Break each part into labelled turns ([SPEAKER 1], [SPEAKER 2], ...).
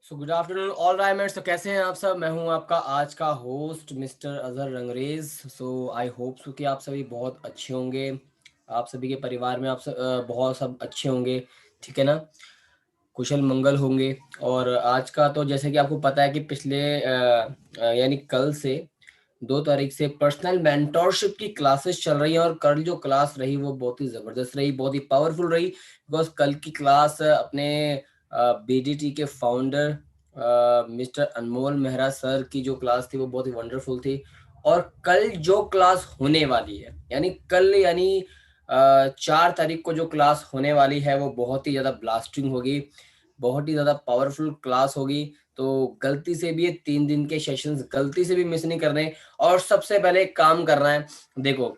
[SPEAKER 1] सो good afternoon all rhymers. तो कैसे हैं आप सब? मैं हूं आपका आज का host mister Azhar Rangrez. So I hope so कि आप सभी बहुत अच्छे होंगे। आप सभी के परिवार में आप सब बहुत सब अच्छे होंगे, ठीक है ना? कुशल मंगल होंगे। और आज का तो जैसे कि आपको पता है कि पिछले यानी कल से 2 तारीख से पर्सनल मेंटोरशिप की क्लासेस चल रही हैं। और कल जो क्लास रही वो बहुत ही ज़बरदस्त रही, बहुत ही पावरफुल रही। बिकॉज कल की क्लास अपने बीडीटी के फाउंडर मिस्टर अनमोल मेहरा सर की जो क्लास थी वो बहुत ही वंडरफुल थी। और कल जो क्लास होने वाली है यानी कल यानी 4 तारीख को जो क्लास होने वाली है वो बहुत ही ज़्यादा ब्लास्टिंग होगी, बहुत ही ज़्यादा पावरफुल क्लास होगी। तो गलती से भी ये 3 दिन के सेशंस गलती से भी मिस नहीं करने। और सबसे पहले एक काम करना है। देखो,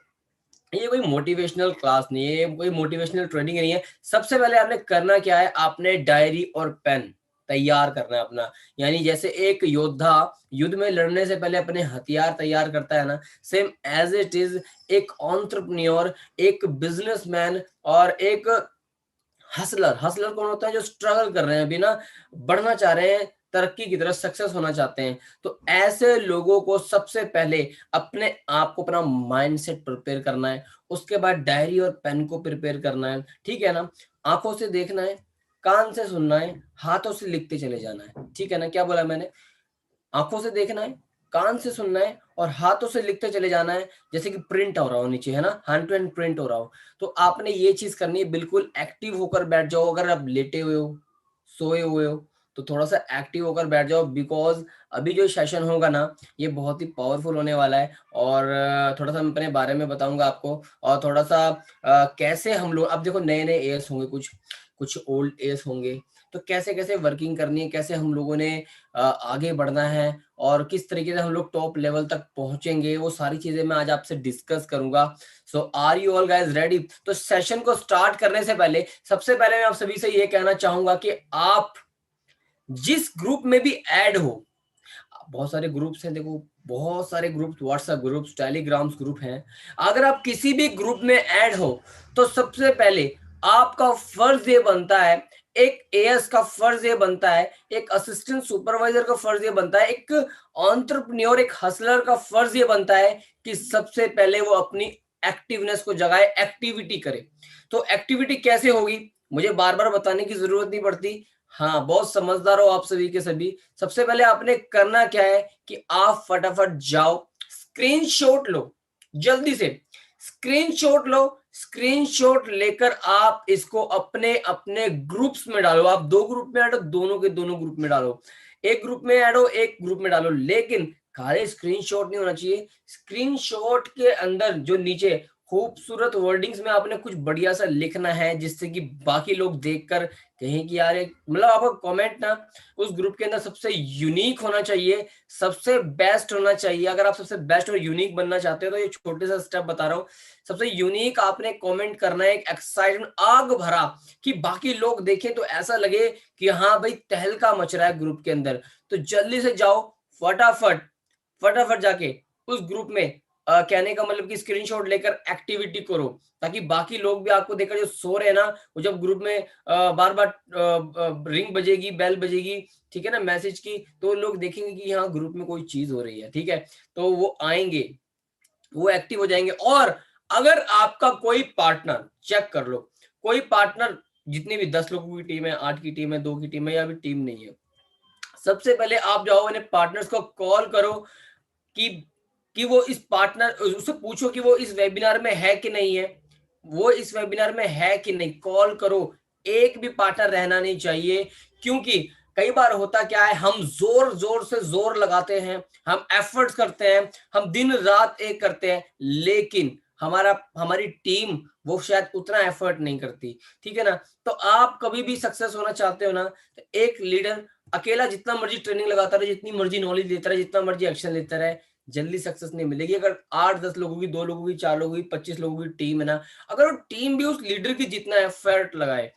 [SPEAKER 1] ये कोई मोटिवेशनल क्लास नहीं है, ये कोई मोटिवेशनल ट्रेनिंग नहीं है। सबसे पहले आपने करना क्या है, आपने डायरी और पेन तैयार करना है अपना। यानी जैसे एक योद्धा युद्ध में लड़ने से पहले अपने हथियार तैयार करता है ना, सेम एज इट इज एक एंटरप्रेन्योर, एक बिजनेसमैन और एक हसलर। हसलर कौन होता है? जो स्ट्रगल कर रहे हैं, अभी ना बढ़ना चाह रहे हैं, तरक्की की तरफ सक्सेस होना चाहते हैं। तो ऐसे लोगों को सबसे पहले अपने आप को, अपना माइंडसेट प्रिपेयर करना है। उसके बाद डायरी और पेन को प्रिपेयर करना है, ठीक है ना? आंखों से देखना है, कान से सुनना है, हाथों से लिखते चले जाना है, ठीक है ना? क्या बोला मैंने? आंखों से देखना है, कान से सुनना है और हाथों से लिखते चले जाना है। जैसे कि प्रिंट हो रहा हो नीचे, है ना, हैंड टू हैंड प्रिंट हो रहा हो। तो आपने ये चीज करनी है, बिल्कुल एक्टिव होकर बैठ जाओ। अगर आप लेटे हुए हो, सोए हुए हो, तो थोड़ा सा एक्टिव होकर बैठ जाओ। बिकॉज अभी जो सेशन होगा ना, ये बहुत ही पावरफुल होने वाला है। और थोड़ा सा मैं अपने बारे में बताऊंगा आपको। और थोड़ा सा कैसे हम लोग, अब देखो नए नए एएस होंगे, कुछ कुछ ओल्ड एएस होंगे। तो कैसे कैसे वर्किंग करनी है, कैसे हम लोगों ने आगे बढ़ना है और किस तरीके से हम लोग टॉप लेवल तक पहुंचेंगे, वो सारी चीजें मैं आज आपसे डिस्कस करूंगा। So are you all guys ready? तो सेशन को स्टार्ट करने से पहले सबसे पहले मैं आप सभी से ये कहना चाहूंगा कि आप जिस ग्रुप में भी ऐड हो, बहुत सारे ग्रुप्स हैं, देखो बहुत सारे groups, WhatsApp groups, telegrams group हैं। अगर आप किसी भी ग्रुप में ऐड हो तो सबसे पहले आपका फर्ज ये बनता है, एक एएस का फर्ज ये बनता है, एक असिस्टेंट सुपरवाइजर का फर्ज ये बनता है, एक एंटरप्रेन्योर, एक हसलर का फर्ज ये बनता है कि सबसे पहले वो अपनी एक्टिवनेस को जगाए, एक्टिविटी करे। तो एक्टिविटी कैसे होगी मुझे बार बार बताने की जरूरत नहीं पड़ती। हाँ, बहुत समझदार हो आप सभी के सभी। सबसे पहले आपने करना क्या है कि आप फटाफट जाओ, स्क्रीनशॉट लो, जल्दी से स्क्रीनशॉट लो। स्क्रीनशॉट लेकर आप इसको अपने अपने ग्रुप्स में डालो। आप 2 ग्रुप में ऐड हो, दोनों के दोनों ग्रुप में डालो। एक ग्रुप में ऐड हो, एक ग्रुप में डालो। लेकिन खाली स्क्रीनशॉट नहीं होना चाहिए। स्क्रीनशॉट के अंदर जो नीचे खूबसूरत वर्डिंग्स में आपने कुछ बढ़िया सा लिखना है, जिससे कि बाकी लोग देखकर कहें कि यार मतलब आपका कमेंट ना उस ग्रुप के अंदर सबसे यूनिक होना चाहिए, सबसे बेस्ट होना चाहिए। अगर आप सबसे बेस्ट और यूनिक बनना चाहते हो तो ये छोटे सा स्टेप बता रहा हूँ। सबसे यूनिक आपने कमेंट करना है, एक एक्साइटमेंट आग भरा, कि बाकी लोग देखें तो ऐसा लगे कि हाँ भाई तहलका मच रहा है ग्रुप के अंदर। तो जल्दी से जाओ, फटाफट फटाफट जाके उस ग्रुप में कहने का मतलब कि स्क्रीनशॉट लेकर एक्टिविटी करो, ताकि बाकी लोग भी आपको देखकर जो सो रहे हैं ना, वो जब ग्रुप में बार बार रिंग बजेगी, बेल बजेगी, ठीक है ना, मैसेज की, तो लोग देखेंगे कि हाँ ग्रुप में कोई चीज हो रही है, ठीक है। तो वो आएंगे, वो एक्टिव हो जाएंगे। और अगर आपका कोई पार्टनर, चेक कर लो, कोई पार्टनर, जितनी भी 10 लोगों की टीम है, 8 की टीम है, 2 की टीम है या भी टीम नहीं है, सबसे पहले आप जाओ इन्हें पार्टनर्स को कॉल करो कि वो इस पार्टनर, उससे पूछो कि वो इस वेबिनार में है कि नहीं है, वो इस वेबिनार में है कि नहीं, कॉल करो। एक भी पार्टनर रहना नहीं चाहिए। क्योंकि कई बार होता क्या है, हम जोर जोर से जोर लगाते हैं, हम एफर्ट्स करते हैं, हम दिन रात एक करते हैं, लेकिन हमारी टीम वो शायद उतना एफर्ट नहीं करती, ठीक है ना? तो आप कभी भी सक्सेस होना चाहते हो ना, तो एक लीडर अकेला जितना मर्जी ट्रेनिंग लगाता रहे, जितनी मर्जी नॉलेज देता रहे, जितना मर्जी एक्शन लेता रहे, जल्दी सक्सेस नहीं मिलेगी। अगर 8-10 लोगों की, 2 लोगों की, 4 लोगों की, 25 लोगों की टीम है ना, अगर वो टीम भी उस लीडर की जितना एफर्ट लगाए,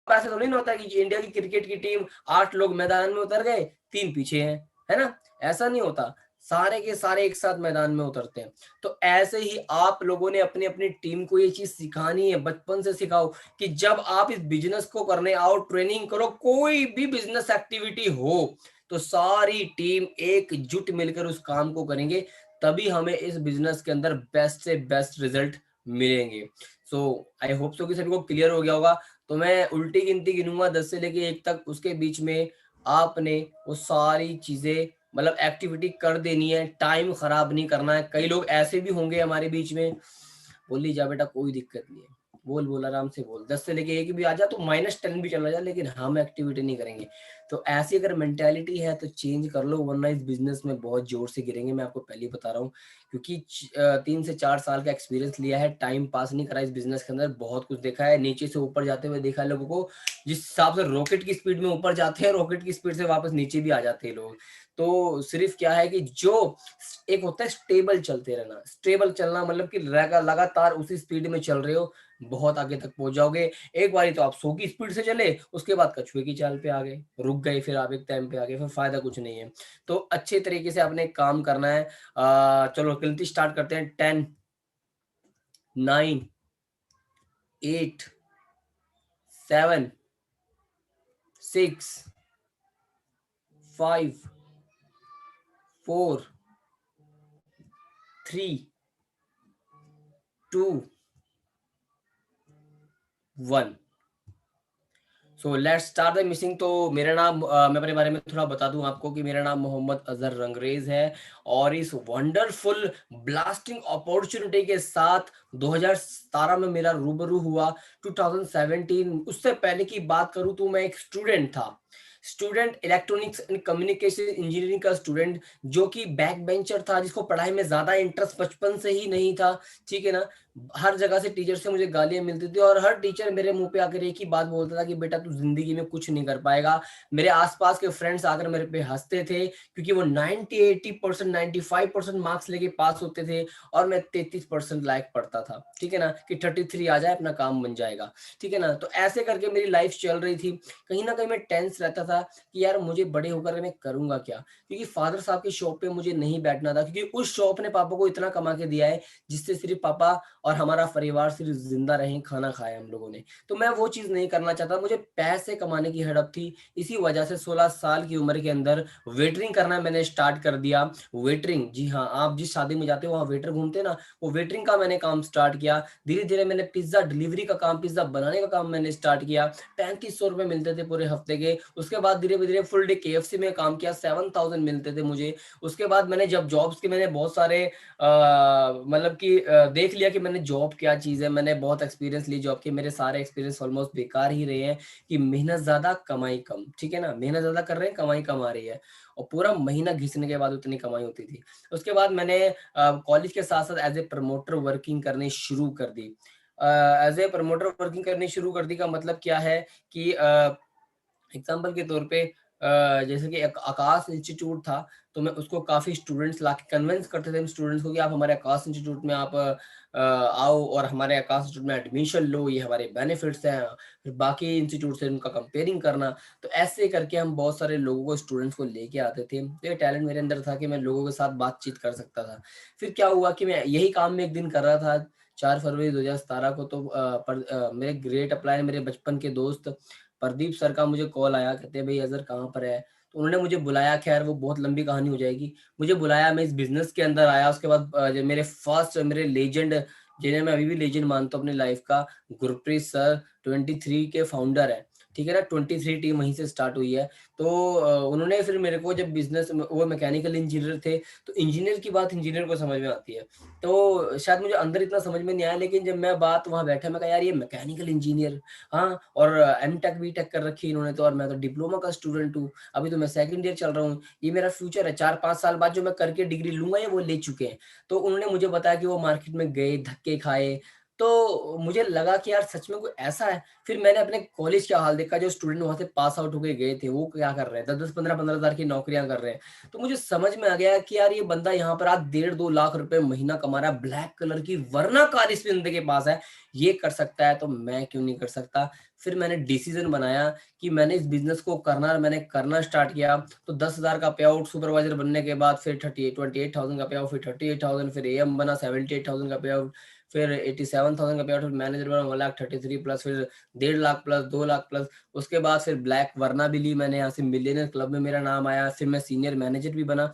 [SPEAKER 1] ऐसा तो नहीं होता कि इंडिया की क्रिकेट की टीम 8 लोग मैदान में उतर गए, 3 पीछे हैं, है ना? ऐसा नहीं होता। सारे के सारे एक साथ मैदान में उतरते हैं। तो ऐसे ही आप लोगों ने अपनी अपनी टीम को ये चीज सिखानी है, बचपन से सिखाओ कि जब आप इस बिजनेस को करने आओ, ट्रेनिंग करो, कोई भी बिजनेस एक्टिविटी हो, तो सारी टीम एकजुट मिलकर उस काम को करेंगे, तभी हमें इस बिजनेस के अंदर बेस्ट से बेस्ट रिजल्ट मिलेंगे। सो आई होप सो कि सभी को क्लियर हो गया होगा। तो मैं उल्टी गिनती गिनूंगा 10 से लेके 1 तक, उसके बीच में आपने वो सारी चीजें मतलब एक्टिविटी कर देनी है, टाइम खराब नहीं करना है। कई लोग ऐसे भी होंगे हमारे बीच में, बोल ली जा बेटा कोई दिक्कत नहीं है, बोल बोल आराम से बोल, 10 से लेके 1 भी आ जा तो -10 भी चला जा, लेकिन हम एक्टिविटी नहीं करेंगे। तो ऐसी अगर मेंटेलिटी है तो चेंज कर लो, वरना इस बिजनेस में बहुत जोर से गिरेंगे, मैं आपको पहले ही बता रहा हूँ। क्योंकि 3 से 4 साल का एक्सपीरियंस लिया है, टाइम पास नहीं करा इस बिजनेस के अंदर, बहुत कुछ देखा है, नीचे से ऊपर जाते हुए देखा है लोगों को। जिस हिसाब से रॉकेट की स्पीड में ऊपर जाते हैं, रॉकेट की स्पीड से वापस नीचे भी आ जाते हैं लोग। तो सिर्फ क्या है कि जो एक होता है स्टेबल चलते रहना, स्टेबल चलना मतलब कि लगातार उसी स्पीड में चल रहे हो, बहुत आगे तक पहुंच जाओगे। एक बारी तो आप 100 की स्पीड से चले, उसके बाद कछुए की चाल पे आ गए, रुक गए, फिर आप एक टाइम पे आ गए, फिर फायदा कुछ नहीं है। तो अच्छे तरीके से आपने काम करना है। चलो गिनती स्टार्ट करते हैं। 10, 9, 8, 7, 6, 5, 4, 3, 2, 1। So let's start the missing. तो मेरा नाम मैं अपने बारे में थोड़ा बता दूं आपको कि मेरा नाम मोहम्मद अजहर रंगरेज है, और इस वंडरफुल ब्लास्टिंग अपॉर्चुनिटी के साथ 2017 में मेरा रूबरू हुआ। 2017, उससे पहले की बात करूं तो मैं एक स्टूडेंट था, student electronics and communication engineering का स्टूडेंट, जो कि बैक बेंचर था, जिसको पढ़ाई में ज्यादा इंटरेस्ट बचपन से ही नहीं था। ठीक है ना। हर जगह से टीचर से मुझे गालियां मिलती थी, और हर टीचर मेरे मुंह पे आकर एक ही बात बोलता था कि बेटा तू जिंदगी में कुछ नहीं कर पाएगा। मेरे आसपास के फ्रेंड्स आकर मेरे पे हंसते थे, क्योंकि वो 90, 80%, 95% मार्क्स लेके पास होते थे, और मैं 33% लायक पढ़ता था। ठीक है ना, कि 33 आ जाए अपना काम बन जाएगा। ठीक है ना। तो ऐसे करके मेरी लाइफ चल रही थी। कहीं ना कहीं मैं टेंस रहता था कि यार मुझे बड़े होकर मैं करूंगा क्या, क्योंकि फादर साहब की शॉप पे मुझे नहीं बैठना था, क्योंकि उस शॉप ने पापा को इतना कमा के दिया है जिससे सिर्फ पापा और हमारा परिवार सिर्फ जिंदा रहे, खाना खाया हम लोगों ने। तो मैं वो चीज नहीं करना चाहता, मुझे पैसे कमाने की हड़प थी। इसी वजह से 16 साल की उम्र के अंदर वेटरिंग करना मैंने स्टार्ट कर दिया। वेटरिंग, जी हाँ, आप जिस शादी में जाते हो वहाँ वेटर घूमते हैं ना, वो वेटरिंग का मैंने काम स्टार्ट किया। धीरे धीरे मैंने पिज्जा डिलीवरी का काम, पिज्जा बनाने का काम मैंने स्टार्ट किया। 3500 रुपए मिलते थे पूरे हफ्ते के। उसके बाद धीरे धीरे फुल डे KFC में काम किया, 7000 मिलते थे मुझे। उसके बाद मैंने जब जॉब्स के मैंने बहुत सारे मतलब कि देख लिया कि मैंने जॉब क्या चीज़ है, मैंने बहुत एक्सपीरियंस ली जॉब के, मेरे सारे एक्सपीरियंस ऑलमोस्ट बेकार ही रहे हैं। कि मेहनत ज़्यादा कमाई कम, ठीक है ना, मेहनत ज़्यादा कर रहे हैं, कमाई कम आ रही है, और पूरा महीना घिसने के बाद उतनी कमाई होती थी। उसके बाद मैंने कॉलेज के साथ साथ एज ए प्रमोटर वर्किंग करनी शुरू कर दी। एज ए प्रमोटर वर्किंग करनी शुरू कर दी का मतलब क्या है कि एग्जाम्पल के तौर पे जैसे कि एक आकाश इंस्टीट्यूट था, तो मैं उसको काफ़ी स्टूडेंट्स ला के कन्विंस करते थे हम स्टूडेंट्स को कि आप हमारे आकाश इंस्टीट्यूट में आप आओ और हमारे आकाश इंस्टीट्यूट में एडमिशन लो, ये हमारे बेनिफिट्स हैं। फिर बाकी इंस्टीट्यूट से उनका कंपेयरिंग करना। तो ऐसे करके हम बहुत सारे लोगों को, स्टूडेंट्स को लेके आते थे। तो ये टैलेंट मेरे अंदर था कि मैं लोगों के साथ बातचीत कर सकता था। फिर क्या हुआ कि मैं यही काम में एक दिन कर रहा था 4 फरवरी 2017 को, तो मेरे ग्रेट अप्लाई, मेरे बचपन के दोस्त प्रदीप सर का मुझे कॉल आया, कहते हैं भाई अजहर कहाँ पर है। तो उन्होंने मुझे बुलाया, खैर वो बहुत लंबी कहानी हो जाएगी। मुझे बुलाया, मैं इस बिजनेस के अंदर आया। उसके बाद जो मेरे फर्स्ट, मेरे लेजेंड, जिन्हें मैं अभी भी लेजेंड मानता हूँ अपनी लाइफ का, गुरप्रीत सर 23 के फाउंडर है। ठीक है ना, 23 टीम वहीं से स्टार्ट हुई है। तो उन्होंने फिर मेरे को, जब बिजनेस, वो मैकेनिकल इंजीनियर थे, तो इंजीनियर की बात इंजीनियर को समझ में आती है। तो शायद मुझे अंदर इतना समझ में नहीं आया, लेकिन जब मैं बात वहाँ बैठा, मैं कहा यार ये मैकेनिकल इंजीनियर, हाँ, और M.Tech B.Tech कर रखी है इन्होंने तो, और मैं तो डिप्लोमा का स्टूडेंट हूँ, अभी तो मैं सेकंड ईयर चल रहा हूँ, ये मेरा फ्यूचर है, 4-5 साल बाद जो मैं करके डिग्री लूंगा ये वो ले चुके हैं। तो उन्होंने मुझे बताया कि वो मार्केट में गए, धक्के खाए, तो मुझे लगा कि यार सच में कोई ऐसा है। फिर मैंने अपने कॉलेज का हाल देखा, जो स्टूडेंट वहाँ से पास आउट होके गए थे, वो क्या कर रहे हैं, 10-10, 15-15 हज़ार की नौकरियाँ कर रहे हैं। तो मुझे समझ में आ गया कि यार ये बंदा यहाँ पर आज 1.5-2 लाख रुपए महीना कमा रहा है, ब्लैक कलर की वरना कार इस बंदे के पास है, ये कर सकता है तो मैं क्यों नहीं कर सकता। फिर मैंने डिसीजन बनाया कि मैंने इस बिज़नेस को करना, मैंने करना स्टार्ट किया। तो 10,000 का पे आउट सुपरवाइज़र बनने के बाद, फिर 28,000 का पे आउट, फिर 38,000, फिर एएम बना 78,000 का पे आउट, फिर 87,000 का पे आउट, फिर मैनेजर बना 1,33,000 प्लस, फिर 1.5 लाख प्लस, 2 लाख प्लस। उसके बाद फिर ब्लैक वरना भी ली मैंने, यहाँ से मिलियनेयर क्लब में मेरा नाम आया। फिर मैं सीनियर मैनेजर भी बना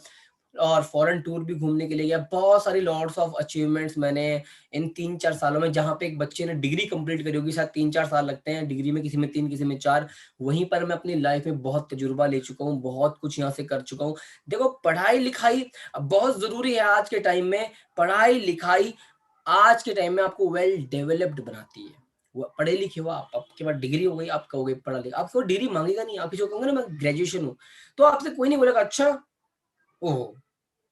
[SPEAKER 1] और फॉरेन टूर भी घूमने के लिए गया। बहुत सारी लॉट्स ऑफ अचीवमेंट्स मैंने इन 3-4 सालों में, जहाँ पे एक बच्चे ने डिग्री कंप्लीट करी होगी, शायद 3-4 साल लगते हैं डिग्री में, किसी में 3, किसी में 4, वहीं पर मैं अपनी लाइफ में बहुत तजुर्बा ले चुका हूँ, बहुत कुछ यहाँ से कर चुका हूँ। देखो पढ़ाई-लिखाई बहुत ज़रूरी है आज के टाइम में। पढ़ाई-लिखाई आज के टाइम में आपको वेल डेवलप्ड बनाती है। वो पढ़े लिखे हो आप, आपके पास डिग्री हो गई, आप कहोगे पढ़ा लिखा, आपको डिग्री माँगेगा नहीं, आप किसी को कहोगे ना मैं ग्रेजुएशन हूँ, तो आपसे कोई नहीं बोलेगा अच्छा, ओह!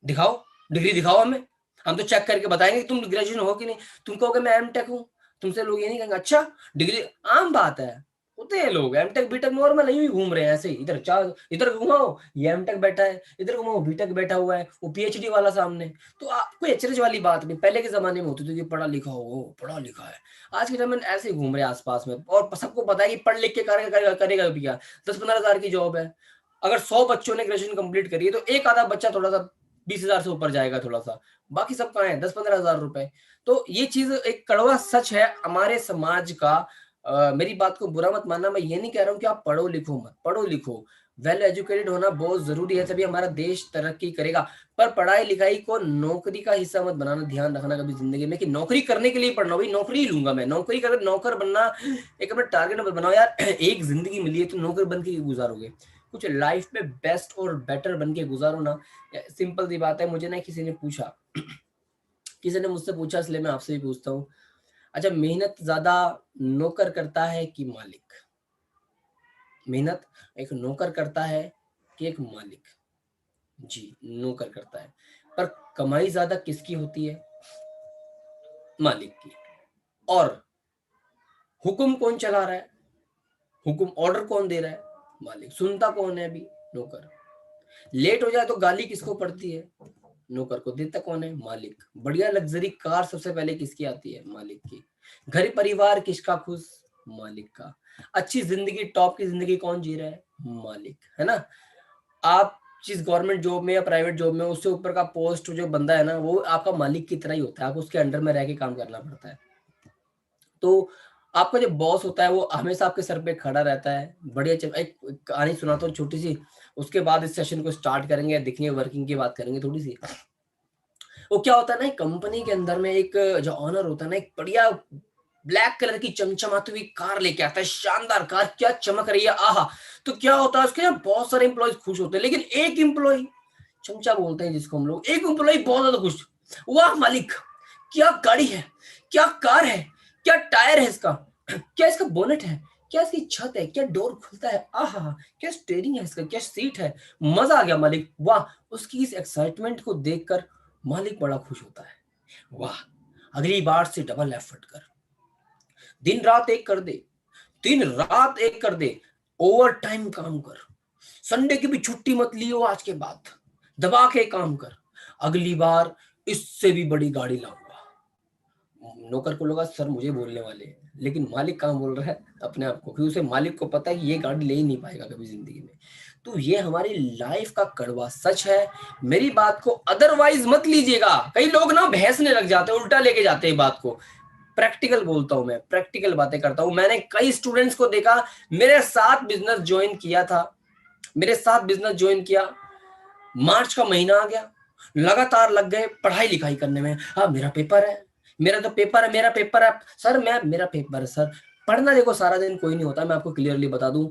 [SPEAKER 1] दिखाओ, डिग्री दिखाओ हमें, हम तो चेक करके बताएँगे कि तुम ग्रेजुएशन हो कि नहीं। तुम कहोगे मैं एमटेक हूँ, तुमसे लोग ये नहीं कहेंगे अच्छा डिग्री, आम बात है। होते हैं लोग एमटेक, बीटेक नॉर्मल नहीं घूम रहे हैं ऐसे ही, इधर इधर घुमाओ ये एमटेक बैठा है, इधर घुमाओ बीटेक बैठा हुआ है, वो पीएचडी वाला सामने। तो कोई अचरज वाली बात नहीं, पहले के ज़माने में होती थी कि पढ़ा लिखा हो, वो पढ़ा लिखा है। आज के टाइम में ऐसे ही घूम रहे हैं आस-पास में और सबको पता है कि पढ़ लिख के करेगा भी क्या? 10-15 हज़ार की जॉब है। अगर 100 बच्चों ने ग्रेजुएशन कंप्लीट करी है, तो एक आधा बच्चा थोड़ा-सा 20,000 से ऊपर जाएगा थोड़ा-सा, बाकी सब कहाँ है 10-15 हज़ार रुपए। तो ये चीज़ एक कड़वा सच है हमारे समाज का। मेरी बात को बुरा मत मानना, मैं ये नहीं कह रहा हूँ कि आप पढ़ो-लिखो मत, पढ़ो-लिखो, वेल एजुकेटेड होना बहुत ज़रूरी है, तभी हमारा देश तरक्की करेगा। पर पढ़ाई-लिखाई को नौकरी का हिस्सा मत बनाना, ध्यान रखना कभी ज़िंदगी में कि नौकरी करने के लिए पढ़ रहा हूँ, भई नौकरी ही लूँगा मैं, नौकरी का नौकर बनना एक अपना टारगेट मत बनाओ यार। एक ज़िंदगी मिली है, तो नौकर बन के ही गुज़ारोगे। कुछ लाइफ में बेस्ट और बेटर बन के गुज़ारो ना। सिंपल सी बात है, मुझे ना किसी ने पूछा, किसी ने मुझसे पूछा, इसलिए मैं आपसे भी पूछता हूँ। अच्छा, मेहनत ज़्यादा नौकर करता है कि मालिक? मेहनत एक नौकर करता है कि एक मालिक? जी, नौकर करता है। पर कमाई ज़्यादा किसकी होती है? मालिक की। और हुक्म कौन चला रहा है? हुक्म ऑर्डर कौन दे रहा है? मालिक। सुनता कौन है अभी? नौकर। लेट हो जाए तो गाली किसको पड़ती है? नौकर को। देता कौन है? मालिक। बढ़िया लग्जरी कार सबसे पहले किसकी आती है? मालिक की। घर परिवार किसका खुश? मालिक का। अच्छी जिंदगी, टॉप की जिंदगी कौन जी रहा है? मालिक, है ना? आप जिस गवर्नमेंट जॉब में या प्राइवेट जॉब में, उससे ऊपर का पोस्ट जो बंदा है ना, वो आपका मालिक की तरह ही होता है, आपको उसके अंडर में रह के काम करना पड़ता है। तो आपका जो बॉस होता है वो हमेशा आपके सर पे खड़ा रहता है। बढ़िया एक कहानी सुनाता हूँ छोटी-सी, उसके बाद इस सेशन को स्टार्ट करेंगे, देखेंगे वर्किंग की बात करेंगे थोड़ी-सी। वो क्या होता है ना, एक कंपनी के अंदर में एक जो ओनर होता है ना, एक बढ़िया ब्लैक कलर की चमचमाती हुई कार लेके आता है, शानदार कार, क्या चमक रही है, आहा! तो क्या होता है, उसके ना बहुत सारे एम्प्लॉइज़ खुश होते हैं, लेकिन एक एम्प्लॉयी, चमचा बोलते हैं जिसको हम लोग, एक एम्प्लॉयी बहुत ज़्यादा खुश, वाह मालिक! क्या गाड़ी है, क्या कार है, क्या टायर है इसका, क्या इसका बोनेट है, क्या इसकी छत है, क्या डोर खुलता है, आहा! क्या स्टीयरिंग है इसका, क्या सीट है, मज़ा आ गया मालिक, वाह! उसकी इस एक्साइटमेंट को देखकर मालिक बड़ा खुश होता है। वाह! अगली बार से डबल एफर्ट कर, दिन रात एक कर दे, दिन रात एक कर दे, ओवर टाइम काम कर, संडे की भी छुट्टी मत लियो आज के बाद, दबा के काम कर, अगली बार इससे भी बड़ी गाड़ी लाऊंगा। नौकर को लगा सर मुझे बोलने वाले हैं, लेकिन मालिक कहाँ बोल रहा है अपने आप को, क्योंकि उसे मालिक को पता है कि ये गाड़ी ले ही नहीं पाएगा कभी जिंदगी में। तो ये हमारी लाइफ का कड़वा सच है। मेरी बात को अदरवाइज मत लीजिएगा, कई लोग ना बहसने लग जाते हैं, उल्टा लेके जाते हैं बात को। प्रैक्टिकल बोलता हूं मैं, प्रैक्टिकल बातें करता हूं। मैंने कई स्टूडेंट्स को देखा, मेरे साथ बिजनेस ज्वाइन किया था, मेरे साथ बिजनेस ज्वाइन किया, मार्च का महीना आ गया, लगातार लग गए पढ़ाई लिखाई करने में। हाँ मेरा पेपर है, मेरा तो पेपर है, मेरा पेपर है सर, मैं मेरा पेपर है सर। पढ़ना देखो सारा दिन कोई नहीं होता, मैं आपको क्लियरली बता दूं।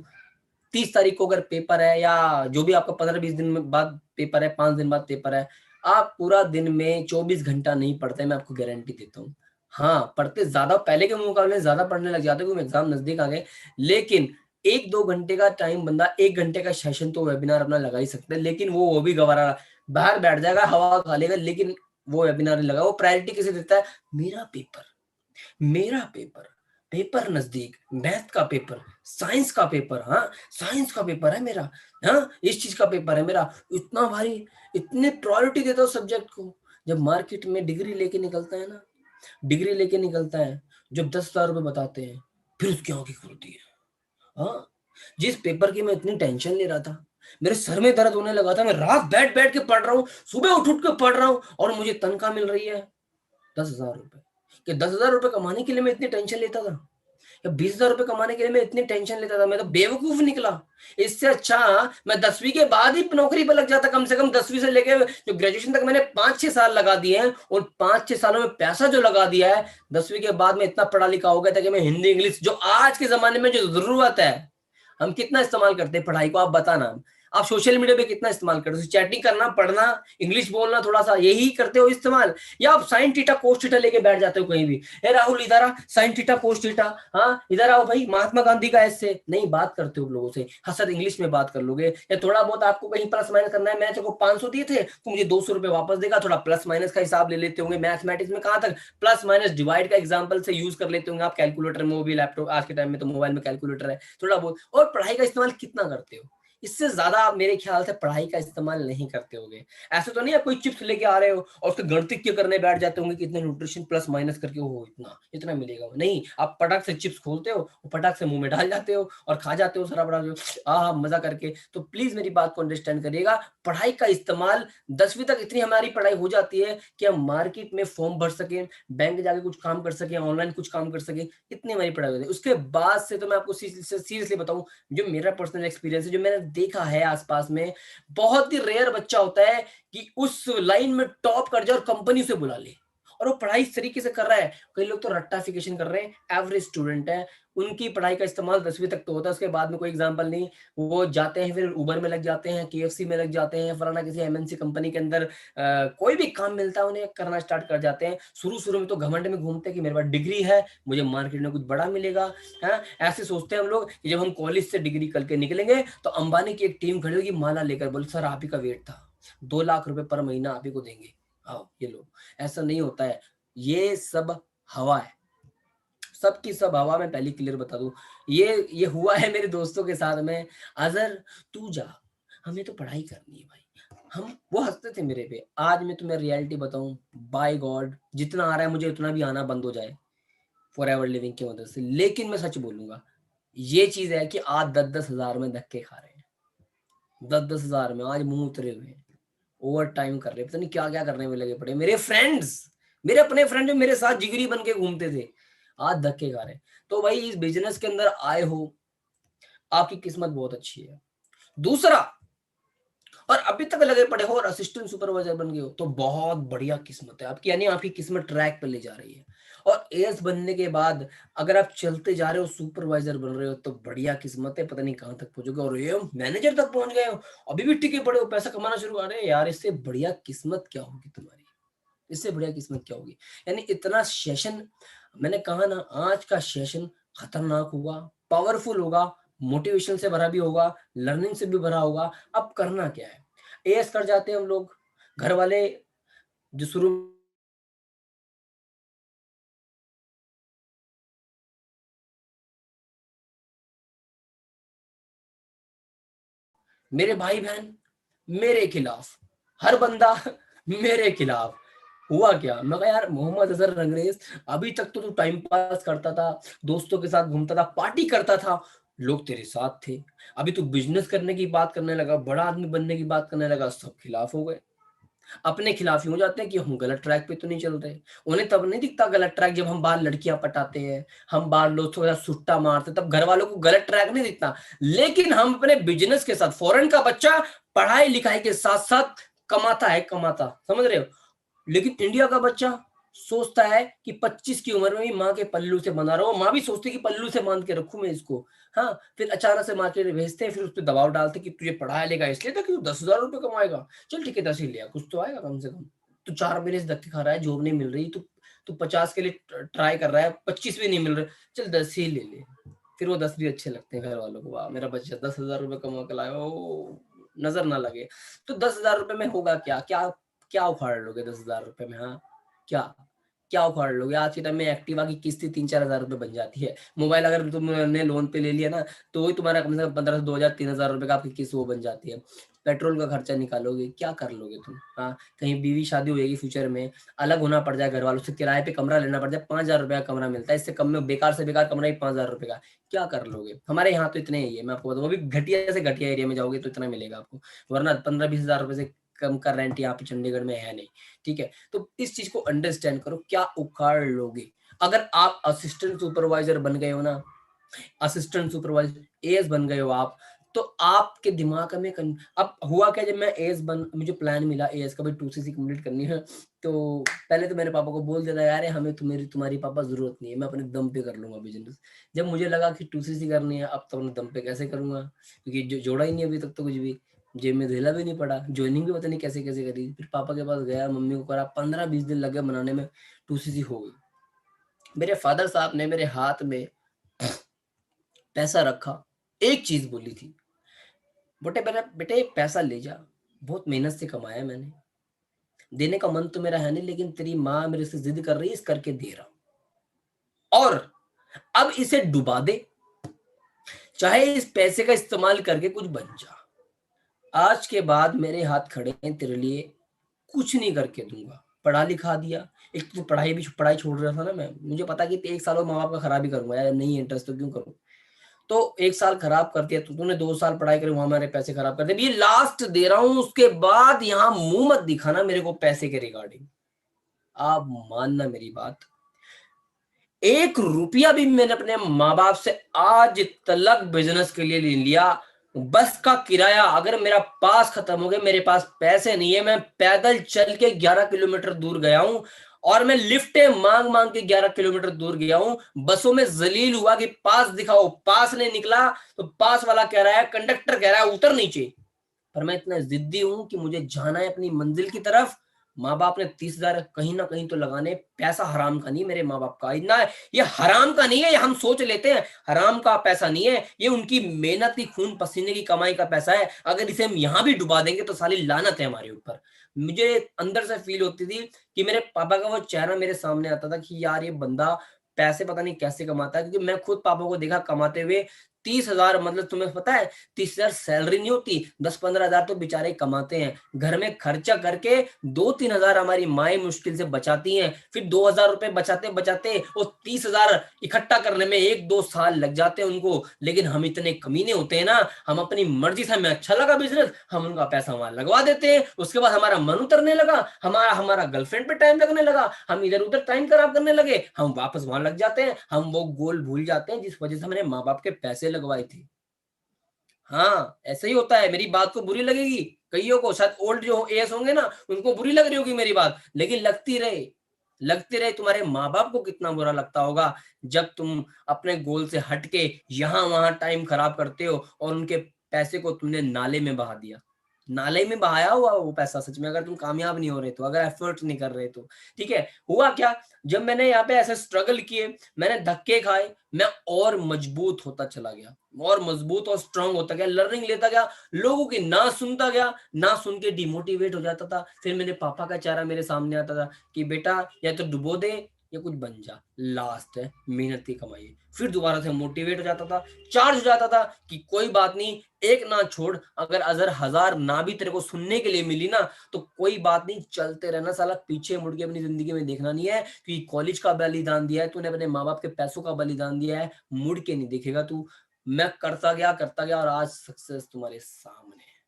[SPEAKER 1] 30 तारीख को अगर पेपर है, या जो भी आपका 15-20 दिन में बाद पेपर है, 5 दिन बाद पेपर है, आप पूरा दिन में 24 घंटा नहीं पढ़ते, मैं आपको गारंटी देता हूँ। हाँ पढ़ते ज्यादा, पहले के मुकाबले ज्यादा पढ़ने लग जाते, क्योंकि एग्जाम नजदीक आ गए। लेकिन 1-2 घंटे का टाइम, बंदा 1 घंटे का सेशन तो वेबिनार अपना लगा ही सकता है, लेकिन वो भी गवारा, बाहर बैठ जाएगा, हवा खा लेगा, लेकिन वो वेबिनार नहीं लगा। वो प्रायोरिटी किसे देता है? मेरा पेपर, मेरा पेपर, पेपर नजदीक, मैथ का पेपर, साइंस का पेपर, हाँ साइंस का पेपर है मेरा, हाँ इस चीज का पेपर है मेरा, इतना भारी, इतने प्रायोरिटी देता हूँ सब्जेक्ट को। जब मार्केट में डिग्री लेके निकलता है ना, डिग्री लेके निकलता है, जब 10,000 रुपये बताते हैं, फिर उसकी आंखें खुलती है। हाँ, जिस पेपर की मैं इतनी टेंशन ले रहा था, मेरे सर में दर्द होने लगा था, मैं रात बैठ बैठ के पढ़ रहा हूँ, सुबह उठ उठ के पढ़ रहा हूँ, और मुझे तनख्वाह मिल रही है 10,000 रुपए। कि 10,000 रुपए कमाने के लिए मैं इतनी टेंशन लेता था, या 20,000 रुपए कमाने के लिए मैं इतनी टेंशन लेता था, मैं तो बेवकूफ निकला। इससे अच्छा मैं 10वीं के बाद ही नौकरी पर लग जाता। कम से कम 10वीं से लेके जो ग्रेजुएशन तक मैंने 5-6 साल लगा दिए हैं, और 5-6 सालों में पैसा जो लगा दिया है, 10वीं के बाद में इतना पढ़ा लिखा हो गया था कि मैं हिंदी इंग्लिश, जो आज के जमाने में जो जरूरत है, हम कितना इस्तेमाल करते हैं पढ़ाई को, आप बताना। आप सोशल मीडिया पे कितना इस्तेमाल करते हो? चैटिंग करना, पढ़ना, इंग्लिश बोलना थोड़ा सा, यही करते हो इस्तेमाल? या आप साइन थीटा कोस थीटा लेके बैठ जाते हो कहीं भी, ए राहुल इधर आ, साइन थीटा कोस थीटा, हाँ इधर आओ भाई, महात्मा गांधी का ऐसे नहीं बात करते हो लोगों से? हाँ सर इंग्लिश में बात कर लोगे, या थोड़ा बहुत आपको कहीं प्लस माइनस करना है, मैंने तेरे को 500 दिए थे तो मुझे 200 रुपए वापस देगा, थोड़ा प्लस माइनस का हिसाब ले लेते होंगे। मैथमेटिक्स में कहाँ तक प्लस माइनस डिवाइड का एग्जाम्पल से यूज कर लेते होंगे आप, कैलकुलेटर में, वो भी लैपटॉप, आज के टाइम में तो मोबाइल में कैलकुलेटर है थोड़ा बहुत। और पढ़ाई का इस्तेमाल कितना करते हो? इससे ज्यादा आप मेरे ख्याल से पढ़ाई का इस्तेमाल नहीं करते होगे। ऐसे तो नहीं आप कोई चिप्स लेके आ रहे हो और उसके गणित करने बैठ जाते होंगे कि इतने न्यूट्रिशन प्लस माइनस करके हो इतना इतना मिलेगा, नहीं, आप पटाख से चिप्स खोलते हो और पटाख से मुंह में डाल जाते हो और खा जाते हो सारा बड़ा, मजा करके। तो प्लीज मेरी बात को अंडरस्टैंड करिएगा, पढ़ाई का इस्तेमाल 10वीं तक इतनी हमारी पढ़ाई हो जाती है कि हम मार्केट में फॉर्म भर सके, बैंक जाके कुछ काम कर सके, ऑनलाइन कुछ काम कर सके, इतनी हमारी पढ़ाई होती है। उसके बाद से तो मैं आपको सीरियसली बताऊं, जो मेरा पर्सनल एक्सपीरियंस है, जो मैंने देखा है आसपास में, बहुत ही रेयर बच्चा होता है कि उस लाइन में टॉप कर जाए और कंपनी से बुला ले, और वो पढ़ाई इस तरीके से कर रहा है। कई लोग तो रट्टाफिकेशन कर रहे हैं, एवरेज स्टूडेंट है, उनकी पढ़ाई का इस्तेमाल 10वीं तक तो होता है, उसके बाद में कोई एग्जाम्पल नहीं। वो जाते हैं फिर उबर में लग जाते हैं, केएफसी में लग जाते हैं, फलाना किसी एमएनसी कंपनी के अंदर कोई भी काम मिलता है उन्हें करना स्टार्ट कर जाते हैं। शुरू शुरू में तो घमंड में घूमते हैं कि मेरे पास डिग्री है, मुझे मार्केट में कुछ बड़ा मिलेगा, है ऐसे सोचते हैं हम लोग कि जब हम कॉलेज से डिग्री करके निकलेंगे तो अंबानी की एक टीम खड़ी होगी माला लेकर, बोले सर आप ही का वेट था, 2 लाख रुपए पर महीना आप ही को देंगे, आओ ये लो। ऐसा नहीं होता है, ये सब हवा है, सबकी सब हवा में, पहली क्लियर बता दूं। ये हुआ है मेरे दोस्तों के साथ में, अजहर तू जा, हमें तो पढ़ाई करनी है भाई। हम वो हंसते थे मेरे पे, आज मैं तुम्हें रियलिटी बताऊं, बाय गॉड जितना आ रहा है मुझे उतना भी आना बंद हो जाए फॉर एवर लिविंग की मदद से, लेकिन मैं सच बोलूंगा, ये चीज है कि आज 10-10 हजार में धक्के खा रहे हैं, 10-10 हजार में आज मुंह उतरे हुए हैं, ओवर टाइम कर रहे हैं, पता नहीं क्या क्या करने में लगे पड़े मेरे फ्रेंड्स, मेरे अपने फ्रेंड जो मेरे साथ जिगरी बन के घूमते थे, आज धक्के खा रहे हैं। तो भाई इस बिजनेस के अंदर आए हो, आपकी किस्मत बहुत अच्छी है। दूसरा, और अभी तक लगे पड़े हो और असिस्टेंट सुपरवाइजर बन गए हो तो बहुत बढ़िया किस्मत है आपकी, यानी आपकी किस्मत ट्रैक पे ले जा रही है। और एएस बनने के बाद अगर आप चलते जा रहे हो, सुपरवाइजर बन रहे हो, तो बढ़िया किस्मत है, पता नहीं कहां तक पहुंचोगे, और ये मैनेजर तक पहुंच गए हो, अभी भी टिके पड़े हो, पैसा कमाना शुरू कर रहे हैं यार, इससे बढ़िया किस्मत क्या होगी तुम्हारी, इससे बढ़िया किस्मत क्या होगी। यानी इतना सेशन, मैंने कहा ना, आज का सेशन खतरनाक होगा, पावरफुल होगा, मोटिवेशन से भरा भी होगा, लर्निंग से भी भरा होगा। अब करना क्या है, एएस कर जाते हैं हम लोग, घर वाले जो शुरू, मेरे भाई बहन मेरे खिलाफ, हर बंदा मेरे खिलाफ। हुआ क्या, मैं कहा यार मोहम्मद अजहर रंगरेज, अभी तक तो तू टाइम पास करता था, दोस्तों के साथ घूमता था, पार्टी करता था, लोग तेरे साथ थे, अभी तू बिजनेस करने की बात करने लगा, बड़ा आदमी बनने की बात करने लगा, सब खिलाफ हो गए। अपने खिलाफ ही हो जाते हैं कि हम गलत ट्रैक पे तो नहीं चल रहे। उन्हें तब नहीं दिखता गलत ट्रैक, जब हम बाहर लड़कियां पटाते हैं, हम बाहर लोग थोड़ा सुट्टा मारते, तब घर वालों को गलत ट्रैक नहीं दिखता। लेकिन हम अपने बिजनेस के साथ, फॉरेन का बच्चा पढ़ाई लिखाई के साथ साथ कमाता है, कमाता, समझ रहे हो, लेकिन इंडिया का बच्चा सोचता है कि 25 की उम्र में भी माँ के पल्लू से बंधा रहा हो, माँ भी सोचती है कि पल्लू से बांध के रखूं मैं इसको। हाँ, फिर अचानक से मार्केट भेजते हैं, फिर उस पर दबाव डालते हैं कि तुझे पढ़ाया लेगा इसलिए था कि तू 10,000 रुपये कमाएगा, चल ठीक है 10 ही लिया, कुछ तो आएगा कम से कम। तू 4 महीने से धक्के खा रहा है, जॉब नहीं मिल रही, तू तू 50 के लिए ट्राई कर रहा है, 25 भी नहीं मिल रहे, चल 10 ही ले ले। फिर वो 10 भी अच्छे लगते हैं घर वालों को, वाह मेरा बच्चा 10,000 रुपये कमा के लाया, ओ नजर ना लगे। तो 10,000 रुपये में होगा क्या, क्या क्या उखाड़ लोगे 10,000 रुपये में, हाँ क्या क्या उखाड़ लोगे? आज के टाइम में एक्टिवा की किस्ती 3-4 हज़ार रुपए बन जाती है। मोबाइल अगर तुमने लोन पे ले लिया ना, तो वही तुम्हारा कम से कम 15 से 2,000-3,000 रुपए का आपकी किस्त वो बन जाती है। पेट्रोल का खर्चा निकालोगे, क्या कर लोगे तुम? हाँ, कहीं बीवी शादी हो जाएगी फ्यूचर में, अलग होना पड़ जाए घर वालों से, किराए पे कमरा लेना पड़ जाए, 5,000 रुपए का कमरा मिलता है, इससे कम में बेकार से बेकार कमरा ही 5,000 रुपए का, क्या कर लोगे? हमारे यहाँ तो इतने ही है, मैं आपको बताऊँ, वो भी घटिया से घटिया एरिया में जाओगे तो इतना मिलेगा आपको, वरना 15-20 हज़ार रुपए से कम का रेंट यहाँ पे चंडीगढ़ में है नहीं, ठीक है? तो इस चीज को अंडरस्टैंड करो, क्या उखाड़ लोगे? अगर आप असिस्टेंट सुपरवाइजर बन गए हो ना, असिस्टेंट सुपरवाइजर एएस बन गए हो आप, तो आपके दिमाग में अब हुआ क्या, जब मैं एएस बन मुझे प्लान मिला एएस का, भाई 2सीसी कंप्लीट करनी है, तो पहले तो मेरे पापा को बोल देता यार हमें तुम्हारी पापा जरूरत नहीं है, मैं अपने दम पे कर लूंगा बिजनेस। जब मुझे लगा कि 2सीसी करनी है, अब तो अपने दम पे कैसे करूंगा, क्योंकि जोड़ा ही नहीं अभी तक तो कुछ भी, जेब में धेला भी नहीं पड़ा, ज्वाइनिंग भी पता नहीं कैसे कैसे करी, फिर पापा के पास गया, मम्मी को करा, 15-20 दिन लगे बनाने में, 2सीसी हो गई। मेरे फादर साहब ने मेरे हाथ में पैसा रखा, एक चीज बोली थी, बेटे पैसा ले जा, बहुत मेहनत से कमाया है मैंने, देने का मन तो मेरा है नहीं, लेकिन तेरी माँ मेरे से जिद कर रही है, इस करके दे रहा हूं, और अब इसे डुबा दे, चाहे इस पैसे का इस्तेमाल करके कुछ बन जा, आज के बाद मेरे हाथ खड़े हैं तेरे लिए, कुछ नहीं करके दूंगा। पढ़ा लिखा दिया, एक तो पढ़ाई छोड़ रहा था ना मैं, मुझे पता कि 1 साल और माँ बाप का खराब ही करूंगा यार, नहीं इंटरेस्ट तो क्यों करूं, तो 1 साल खराब कर दिया, तो तूने 2 साल पढ़ाई करी, वहां हमारे पैसे खराब कर दिए, ये लास्ट दे रहा हूं, उसके बाद यहाँ मुंह मत दिखाना मेरे को पैसे के रिगार्डिंग, आप मानना मेरी बात, 1 रुपया भी मैंने अपने माँ बाप से आज तलक बिजनेस के लिए ले लिया, बस का किराया अगर मेरा पास खत्म हो गया, मेरे पास पैसे नहीं है, मैं पैदल चल के 11 किलोमीटर दूर गया हूं, और मैं लिफ्टें मांग मांग के 11 किलोमीटर दूर गया हूं, बसों में जलील हुआ कि पास दिखाओ, पास नहीं निकला, तो पास वाला कह रहा है, कंडक्टर कह रहा है उतर नीचे, पर मैं इतना जिद्दी हूं कि मुझे जाना है अपनी मंजिल की तरफ। माँ बाप ने 30,000 कहीं ना कहीं तो लगाने, पैसा हराम का नहीं, मेरे माँ बाप का इतना, ये हराम का नहीं है, ये हम सोच लेते हैं हराम का पैसा नहीं है, ये उनकी मेहनत की खून पसीने की कमाई का पैसा है, अगर इसे हम यहाँ भी डुबा देंगे तो साली लानत है हमारे ऊपर। मुझे अंदर से फील होती थी कि मेरे पापा का वो चेहरा मेरे सामने आता था कि यार ये बंदा पैसे पता नहीं कैसे कमाता है, क्योंकि मैं खुद पापा को देखा कमाते हुए, 30,000, मतलब तुम्हें पता है 30,000 सैलरी नहीं होती, 10-15 हज़ार तो बेचारे कमाते हैं, घर में खर्चा करके 2-3 हज़ार हमारी माएँ मुश्किल से बचाती हैं, फिर 2,000 रुपए बचाते बचाते वो 30,000 इकट्ठा करने में 1-2 साल लग जाते हैं उनको, लेकिन हम इतने कमीने होते हैं ना, हम अपनी मर्जी से, हमें अच्छा लगा बिजनेस, हम उनका पैसा वहां लगवा देते हैं, उसके बाद हमारा मन उतरने लगा, हमारा हमारा गर्लफ्रेंड पे टाइम लगने लगा, हम इधर उधर टाइम खराब करने लगे, हम वापस वहां लग जाते हैं, हम वो गोल भूल जाते हैं जिस वजह से हमने माँ बाप के पैसे लगवाए थे। हाँ, ऐसा ही होता है, मेरी बात को बुरी लगेगी कईयों को, शायद ओल्ड जो एएस होंगे ना उनको बुरी लग रही होगी मेरी बात, लेकिन लगती रहे, तुम्हारे माँ बाप को कितना बुरा लगता होगा जब तुम अपने गोल से हटके यहाँ वहां टाइम खराब करते हो, और उनके पैसे को तुमने नाले में बहा दिया, नाले में बहाया हुआ वो पैसा सच में, अगर तुम कामयाब नहीं हो रहे तो, अगर एफर्ट नहीं कर रहे तो, ठीक है। हुआ क्या, जब मैंने यहाँ पे ऐसे स्ट्रगल किए, मैंने धक्के खाए, मैं और मजबूत होता चला गया, और मजबूत और स्ट्रांग होता गया, लर्निंग लेता गया, लोगों की ना सुनता गया, ना सुन के डिमोटिवेट हो जाता था, फिर मेरे पापा का चेहरा मेरे सामने आता था कि बेटा या तो डुबो दे या कुछ बन जा, लास्ट है मेहनत की कमाई है। फिर दोबारा से मोटिवेट हो जाता था, चार्ज हो जाता था कि कोई बात नहीं, एक ना छोड़, अगर 1,000 ना भी तेरे को सुनने के लिए मिली ना तो कोई बात नहीं, चलते रहना साला, पीछे मुड़ के अपनी जिंदगी में देखना नहीं है, क्योंकि कॉलेज का बलिदान दिया है तूने, अपने माँ बाप के पैसों का बलिदान दिया है, मुड़ के नहीं देखेगा तू। मैं करता गया और आज सक्सेस तुम्हारे सामने है,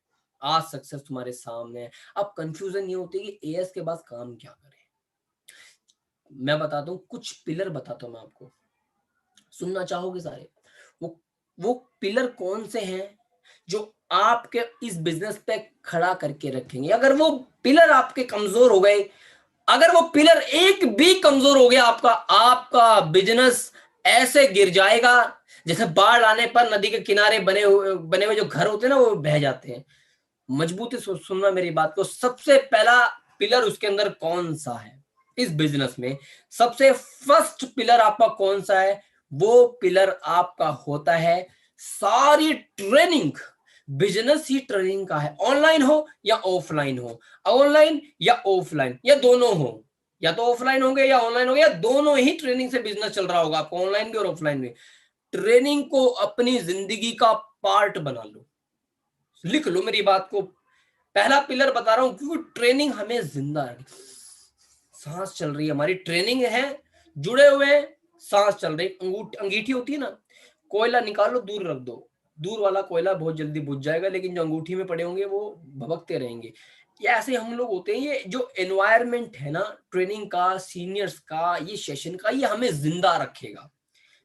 [SPEAKER 1] आज सक्सेस तुम्हारे सामने है। अब कंफ्यूजन ये होती है कि एएस के बाद काम क्या करें। मैं बताता हूँ, कुछ पिलर बताता हूँ मैं आपको, सुनना चाहोगे सारे? वो वो पिलर कौन से हैं जो आपके इस बिजनेस पे खड़ा करके रखेंगे? अगर वो पिलर आपके कमजोर हो गए, अगर वो पिलर एक भी कमजोर हो गया आपका, आपका बिजनेस ऐसे गिर जाएगा जैसे बाढ़ आने पर नदी के किनारे बने हुए जो घर होते हैं ना वो बह जाते हैं। मजबूती से सुनना मेरी बात को, सबसे पहला पिलर उसके अंदर कौन सा है इस बिजनेस में, सबसे फर्स्ट पिलर आपका कौन सा है? वो पिलर आपका होता है सारी ट्रेनिंग। बिजनेस ही ट्रेनिंग का है, ऑनलाइन हो या ऑफलाइन हो, ऑनलाइन या ऑफलाइन या दोनों हो, या तो ऑफलाइन होंगे या ऑनलाइन होंगे, या दोनों ही ट्रेनिंग से बिजनेस चल रहा होगा आपको, ऑनलाइन भी और ऑफलाइन भी। ट्रेनिंग को अपनी जिंदगी का पार्ट बना लो, लिख लो मेरी बात को। पहला पिलर बता रहा हूं, क्योंकि ट्रेनिंग हमें जिंदा है, सांस चल रही है हमारी, ट्रेनिंग है, जुड़े हुए हैं, सांस चल रही। अंगीठी होती है ना, कोयला निकालो दूर रख दो, दूर वाला कोयला बहुत जल्दी बुझ जाएगा, लेकिन जो अंगूठी में पड़े होंगे वो भभकते रहेंगे। ये ऐसे हम लोग होते हैं। ये जो एनवायरमेंट है ना ट्रेनिंग का, सीनियर्स का, ये सेशन का, ये हमें जिंदा रखेगा,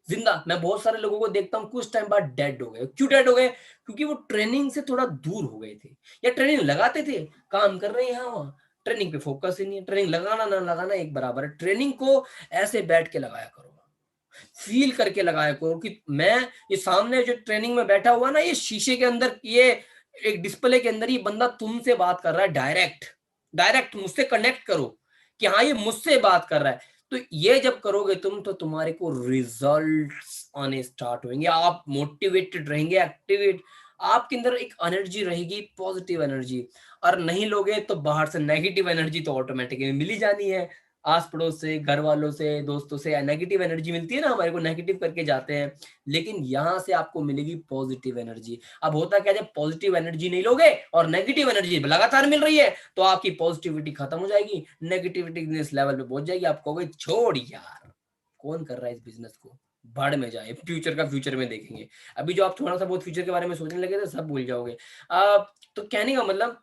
[SPEAKER 1] जिंदा। मैं बहुत सारे लोगों को देखता हूँ कुछ टाइम बाद डेड हो गए। क्यों डेड हो गए? क्योंकि वो ट्रेनिंग से थोड़ा दूर हो गए थे, या ट्रेनिंग लगाते थे, काम कर रहे हैं यहाँ वहाँ, ट्रेनिंग पे फोकस ही नहीं है। ट्रेनिंग लगाना ना लगाना एक बराबर है। ट्रेनिंग को ऐसे बैठ के लगाया करो, फील करके लगाया करो कि मैं ये सामने जो ट्रेनिंग में बैठा हुआ ना, ये शीशे के अंदर, ये एक डिस्प्ले के अंदर, ये बंदा तुमसे बात कर रहा है, डायरेक्ट डायरेक्ट मुझसे कनेक्ट करो कि हाँ ये मुझसे बात कर रहा है। तो ये जब करोगे तुम, तो तुम्हारे को रिजल्ट्स आने स्टार्ट होंगे, आप मोटिवेटेड रहेंगे, एक्टिवेट, आपके अंदर एक एनर्जी रहेगी, पॉजिटिव एनर्जी। और नहीं लोगे तो बाहर से नेगेटिव एनर्जी तो ऑटोमेटिकली मिल ही जानी है, आस पड़ोस से, घर वालों से, दोस्तों से नेगेटिव एनर्जी मिलती है ना, हमारे को नेगेटिव करके जाते हैं। लेकिन यहाँ से आपको मिलेगी पॉजिटिव एनर्जी। अब होता क्या, जब पॉजिटिव एनर्जी नहीं लोगे और नेगेटिव एनर्जी लगातार मिल रही है, तो आपकी पॉजिटिविटी खत्म हो जाएगी, नेगेटिविटी इस लेवल पे पहुंच जाएगी, आप कहोगे छोड़ यार, कौन कर रहा है इस बिजनेस को, भाड़ में जाए, फ्यूचर का फ्यूचर में देखेंगे। अभी जो आप थोड़ा सा बहुत फ्यूचर के बारे में सोचने लगे तो सब भूल जाओगे। तो कहने का मतलब,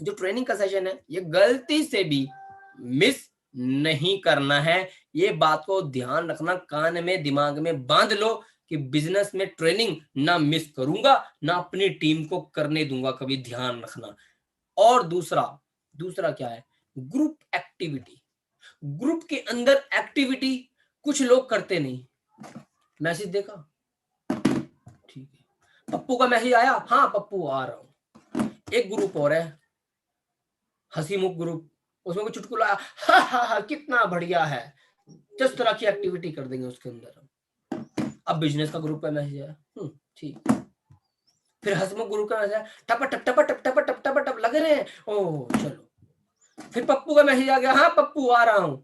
[SPEAKER 1] जो ट्रेनिंग का सेशन है ये गलती से भी मिस नहीं करना है। ये बात को ध्यान रखना, कान में दिमाग में बांध लो कि बिजनेस में ट्रेनिंग ना मिस करूंगा, ना अपनी टीम को करने दूंगा कभी, ध्यान रखना। और दूसरा, दूसरा क्या है, ग्रुप एक्टिविटी। ग्रुप के अंदर एक्टिविटी कुछ लोग करते नहीं। मैसेज देखा, ठीक है, पप्पू का मैसेज आया, हाँ पप्पू आ रहा हूं। एक ग्रुप और है, हंसी मुख ग्रुप, उसमें कोई चुटकुला, हा हा हा कितना बढ़िया है, जिस तरह की एक्टिविटी कर देंगे उसके अंदर। अब बिजनेस का ग्रुप का मैसेज है, ठीक। फिर हंसमुख ग्रुप का मैसेज है, टप टप टप टप टप टप टप टप लगे रहे, ओह चलो। फिर पप्पू का मैसेज आ गया, हाँ पप्पू आ रहा हूँ।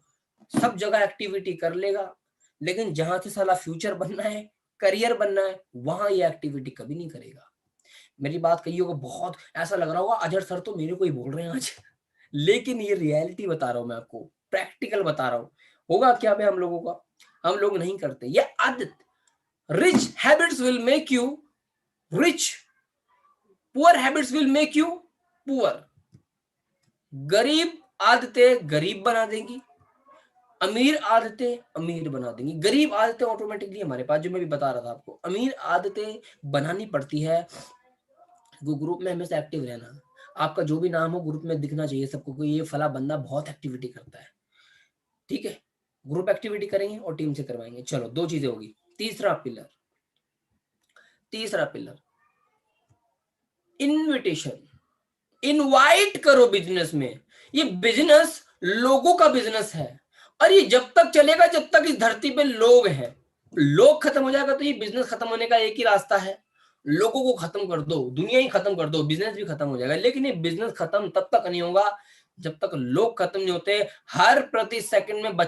[SPEAKER 1] सब जगह एक्टिविटी कर लेगा, लेकिन जहां से साला फ्यूचर बनना है, करियर बनना है, वहां ये एक्टिविटी कभी नहीं करेगा। मेरी बात कही होगा, बहुत ऐसा लग रहा होगा अजहर सर तो मेरे को ही बोल रहे हैं आज, लेकिन ये रियलिटी बता रहा हूं मैं आपको, प्रैक्टिकल बता रहा हूं। होगा क्या भाई हम लोगों का, हम लोग नहीं करते ये आदत। Rich habits will make you rich, poor habits will make you poor. गरीब आदतें गरीब बना देंगी, अमीर आदतें अमीर बना देंगी। गरीब आदतें ऑटोमेटिकली हमारे पास, जो मैं भी बता रहा था आपको, अमीर आदतें बनानी पड़ती है। वो ग्रुप में हमेशा एक्टिव रहना, आपका जो भी नाम हो ग्रुप में दिखना चाहिए सबको कि ये फला बंदा बहुत एक्टिविटी करता है, ठीक है। ग्रुप एक्टिविटी करेंगे और टीम से करवाएंगे। चलो दो चीजें होगी। तीसरा पिलर, तीसरा पिलर, इनविटेशन। इनवाइट करो बिजनेस में। ये बिजनेस लोगों का बिजनेस है, और ये जब तक चलेगा जब तक इस धरती पे लोग हैं। लोग खत्म हो जाएगा तो ये बिजनेस खत्म होने का एक ही रास्ता है, लोगों को खत्म कर दो, दुनिया ही खत्म कर दो, बिजनेस भी खत्म हो जाएगा। लेकिन ये बिजनेस खत्म तब तक नहीं होगा जब तक लोग खत्म नहीं होते। हर प्रति सेकंड में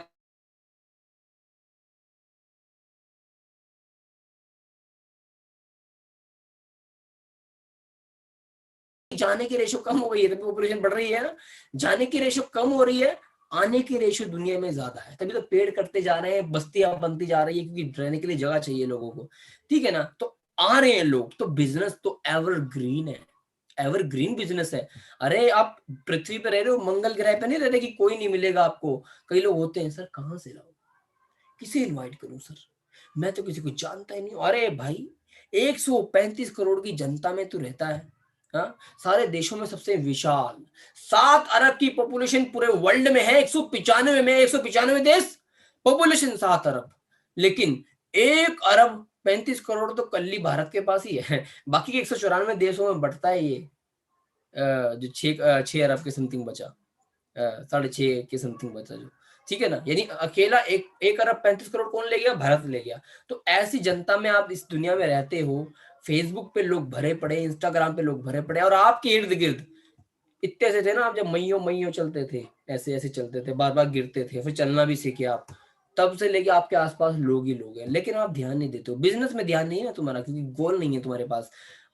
[SPEAKER 1] जाने की रेशो कम हो गई है, तभी पॉपुलेशन बढ़ रही है ना। जाने की रेशो कम हो रही है, आने की रेशो दुनिया में ज्यादा है, तभी तो पेड़ कटते जा रहे हैं, बस्तियां बनती जा रही है, क्योंकि रहने के लिए जगह चाहिए लोगों को, ठीक है ना। तो आ रहे हैं लोग, तो बिजनेस तो एवरग्रीन है, एवरग्रीन बिजनेस है। अरे आप पृथ्वी पे रह रहे हो, मंगल ग्रह पे नहीं रह रहे कि कोई नहीं मिलेगा आपको। कई लोग होते हैं, सर कहाँ से लाऊं, किसे इनवाइट करूं सर, मैं तो किसी को जानता ही नहीं। अरे भाई 135 करोड़ की जनता में तू रहता है, हाँ, सारे देशों में सबसे विशाल, 7 अरब की पॉपुलेशन पूरे वर्ल्ड में है, 195 में, 195 देश, पॉपुलेशन 7 अरब, लेकिन 1 अरब 35 करोड़ तो कल्ली भारत के पास ही है। बाकी के 194 देशों में बढ़ता है ये, जो 6 अरब के समथिंग बचा, 6.5 के समथिंग बचा जो, ठीक है ना। यानी अकेला 1 अरब 35 करोड़ कौन ले गया, भारत ले गया। तो ऐसी जनता में आप इस दुनिया में रहते हो, फेसबुक पे लोग भरे पड़े, इंस्टाग्राम पे लोग भरे पड़े, और आपके इर्द गिर्द इतने से थे ना, आप जब मइयो मइयो चलते थे, ऐसे ऐसे चलते थे, बार बार गिरते थे, फिर चलना भी सीखे आप। तब से लेके आपके आसपास लोग ही लोग हैं, लेकिन आप ध्यान नहीं देते हो। बिजनेस में ध्यान नहीं है ना तुम्हारा, क्योंकि गोल नहीं है तुम्हारे पास।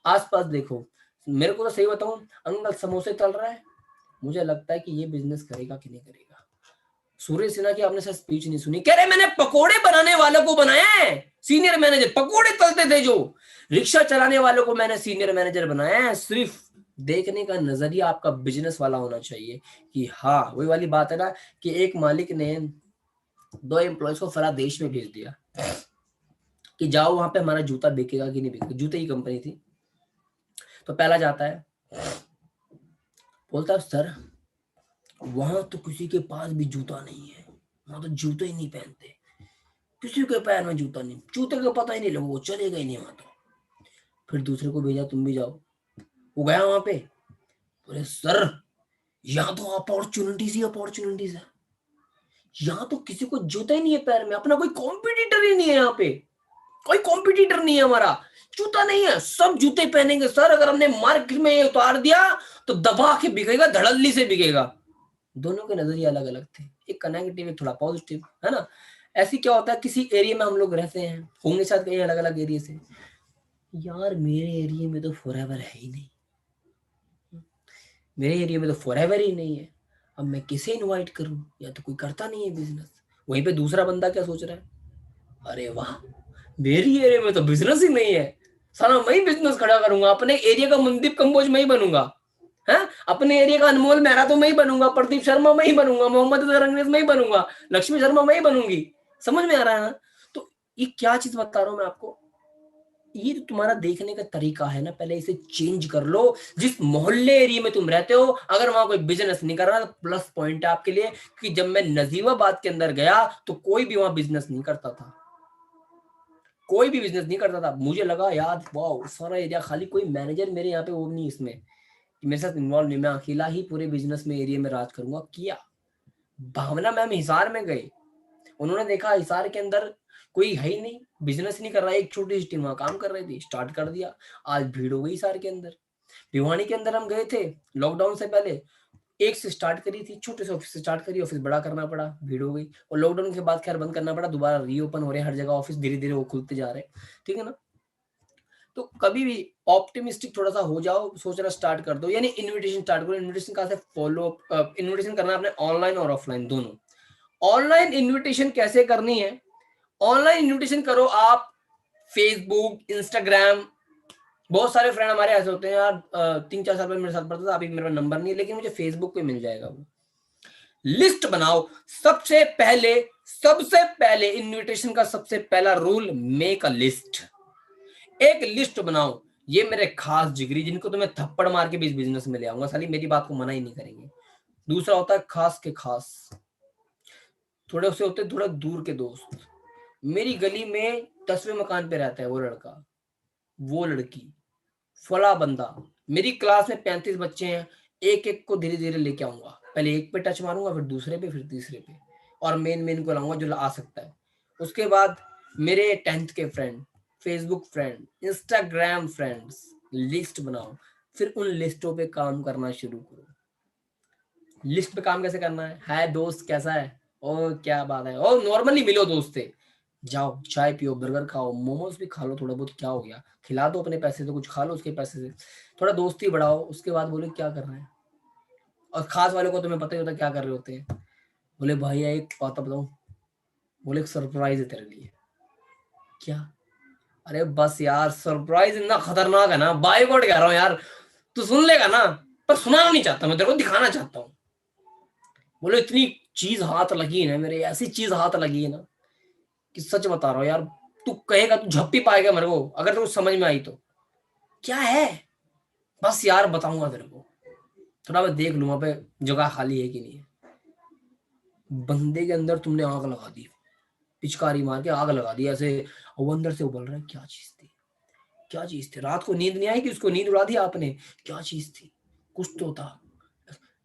[SPEAKER 1] आसपास देखो, मेरे को तो सही बताऊं, अंकल समोसे तल रहा है, मुझे लगता है कि ये बिजनेस करेगा कि नहीं करेगा। सूर्य सिन्हा की आपने शायद स्पीच नहीं सुनी, कह रहे मैंने पकोड़े बनाने वालों को बनाया है सीनियर मैनेजर। पकोड़े तलते थे जो, रिक्शा चलाने वालों को मैंने सीनियर मैनेजर बनाया है। सिर्फ देखने का नजरिया आपका बिजनेस वाला होना चाहिए कि हाँ, वही वाली बात है ना कि एक मालिक ने 2 एम्प्लॉयज को फला देश में भेज दिया कि जाओ वहां पे हमारा जूता बिकेगा कि नहीं बिकेगा, जूते की कंपनी थी। तो पहला जाता है, बोलता है सर वहां तो किसी के पास भी जूता नहीं है, वहां तो जूते ही नहीं पहनते, किसी के पैर में जूता नहीं, जूते का पता ही नहीं लोगों को, चलेगा ही नहीं वहां तो। फिर दूसरे को भेजा, तुम भी जाओ। वो गया वहां पे, बोले सर यहाँ तो अपॉर्चुनिटीज ही अपॉर्चुनिटीज है, यहाँ तो किसी को जूता ही नहीं है पैर में, अपना कोई कॉम्पिटिटर ही नहीं है यहाँ पे, कोई कॉम्पिटिटर नहीं है हमारा, जूता नहीं है, सब जूते पहनेंगे सर। अगर हमने मार्केट में ये उतार दिया तो दबा के बिकेगा, धड़ल्ली से बिकेगा। दोनों के नजरिए अलग अलग थे, एक का नेगेटिव एक थोड़ा पॉजिटिव, है ना। ऐसी क्या होता है, किसी एरिया में हम लोग रहते हैं, होंगे शायद कहीं अलग अलग एरिया से, यार मेरे एरिया में तो फॉरएवर है ही नहीं, मेरे एरिया में तो फॉरएवर ही नहीं है, अब मैं किसे इनवाइट करूं, या तो कोई करता नहीं है बिजनेस। वहीं पे दूसरा बंदा क्या सोच रहा है, अरे वाह मेरी एरिया में तो बिजनेस ही नहीं है, सारा मैं ही बिजनेस खड़ा करूंगा, अपने एरिया का मनदीप कंबोज मैं ही बनूंगा, है अपने एरिया का अनमोल मेहरा तो मैं ही बनूंगा, प्रदीप शर्मा मैं ही बनूंगा, मोहम्मद अजहर अंग्रेज मैं ही बनूंगा, लक्ष्मी शर्मा मैं ही बनूंगी। समझ में आ रहा है ना। तो ये क्या चीज बता रहा हूं मैं आपको, ये तुम्हारा देखने का तरीका है ना, पहले इसे चेंज कर लो। जिस मोहल्ले एरिया में तुम रहते हो, अगर वहां कोई बिजनेस नहीं कर रहा तो प्लस पॉइंट है आपके लिए, कि जब मैं नजीबाबाद के अंदर गया तो कोई भी वहां बिजनेस नहीं करता था, कोई भी बिजनेस नहीं करता था। मुझे लगा यार वाह सारा एरिया खाली, कोई मैनेजर मेरे यहाँ पे वो नहीं इसमें मेरे साथ इन्वॉल्व नहीं, मैं अकेला ही पूरे बिजनेस में एरिया में राज करूंगा। किया, भावना मैम हिसार में गए, उन्होंने देखा हिसार के अंदर कोई है ही नहीं, बिजनेस नहीं कर रहा है, एक छोटी सी टीम वहां काम कर रही थी, स्टार्ट कर दिया, आज भीड़ हो गई हिसार के अंदर। भिवानी के अंदर हम गए थे लॉकडाउन से पहले, एक से स्टार्ट करी थी, छोटे से ऑफिस से स्टार्ट करी, ऑफिस बड़ा करना पड़ा, भीड़ हो गई, और लॉकडाउन के बाद खैर बंद करना पड़ा, दोबारा रीओपन हो रहे हैं हर जगह ऑफिस, धीरे धीरे वो खुलते जा रहे हैं, ठीक है ना। तो कभी भी ऑप्टिमिस्टिक थोड़ा सा हो जाओ, सोचना स्टार्ट कर दो, यानी इनविटेशन स्टार्ट करो। इनविटेशन कहाँ से फॉलो, इनविटेशन करना है आपने ऑनलाइन और ऑफलाइन दोनों। ऑनलाइन इनविटेशन कैसे करनी है, ऑनलाइन इनविटेशन करो आप फेसबुक इंस्टाग्राम। बहुत सारे फ्रेंड हमारे ऐसे होते हैं यार, 3-4 साल पहले मेरे साथ पढ़ता था, अभी मेरा नंबर नहीं है, लेकिन मुझे फेसबुक पे मिल जाएगा वो। लिस्ट बनाओ, सबसे पहले इनविटेशन का सबसे पहला रूल, मेक अ लिस्ट। एक लिस्ट बनाओ, ये मेरे खास जिगरी जिनको तो मैं थप्पड़ मार के भी इस बिजनेस में ले आऊंगा, साली मेरी बात को मना ही नहीं करेंगे। दूसरा होता है खास के खास, थोड़े उसे होते थोड़ा दूर के दोस्त। मेरी गली में 10वें मकान पे रहता है वो लड़का, वो लड़की, फला बंदा, मेरी क्लास में 35 बच्चे हैं, एक एक को धीरे धीरे लेके आऊंगा, पहले एक पे टच मारूंगा, फिर दूसरे पे, फिर तीसरे पे, और मेन को लाऊंगा जो आ सकता है। उसके बाद मेरे 10th के friend, Facebook friend, Instagram friends, list बनाओ, फिर उन लिस्टों पे काम करना शुरू करो। लिस्ट पे काम कैसे करना है, हाय दोस्त कैसा है, ओ क्या बात है, ओ नॉर्मली मिलो दोस्त से, जाओ चाय पियो, बर्गर खाओ, मोमोज भी खा लो थोड़ा बहुत, क्या हो गया, खिला दो अपने पैसे से, कुछ खा लो उसके पैसे से, थोड़ा दोस्ती बढ़ाओ। उसके बाद बोले क्या कर रहे हैं, और खास वालों को तुम्हें पता ही होता है क्या कर रहे होते हैं, बोले भाई एक बात बताऊं, बोले एक सरप्राइज है तेरे लिए। क्या, अरे बस यार सरप्राइज इतना खतरनाक है ना, बाय गॉड कह रहा हूँ यार, तू सुन लेगा ना, पर सुनाना नहीं चाहता, मैं तेरे को दिखाना चाहता हूँ। बोले इतनी चीज हाथ लगी है ना मेरे, ऐसी चीज हाथ लगी है ना कि सच बता रहा हूँ यार, तू कहेगा तू झप्पी पाएगा मेरे को अगर तेरे को समझ में आई तो। क्या है, बस यार बताऊंगा तेरे को, थोड़ा मैं देख लूँ वहां पे जगह खाली है कि नहीं है। बंदे के अंदर तुमने आग लगा दी, पिचकारी मार के आग लगा दी ऐसे, वो अंदर से उबल रहा है, क्या चीज थी, क्या चीज थी, रात को नींद नहीं आई कि उसको नींद उड़ा दी आपने, क्या चीज थी, कुछ तो था।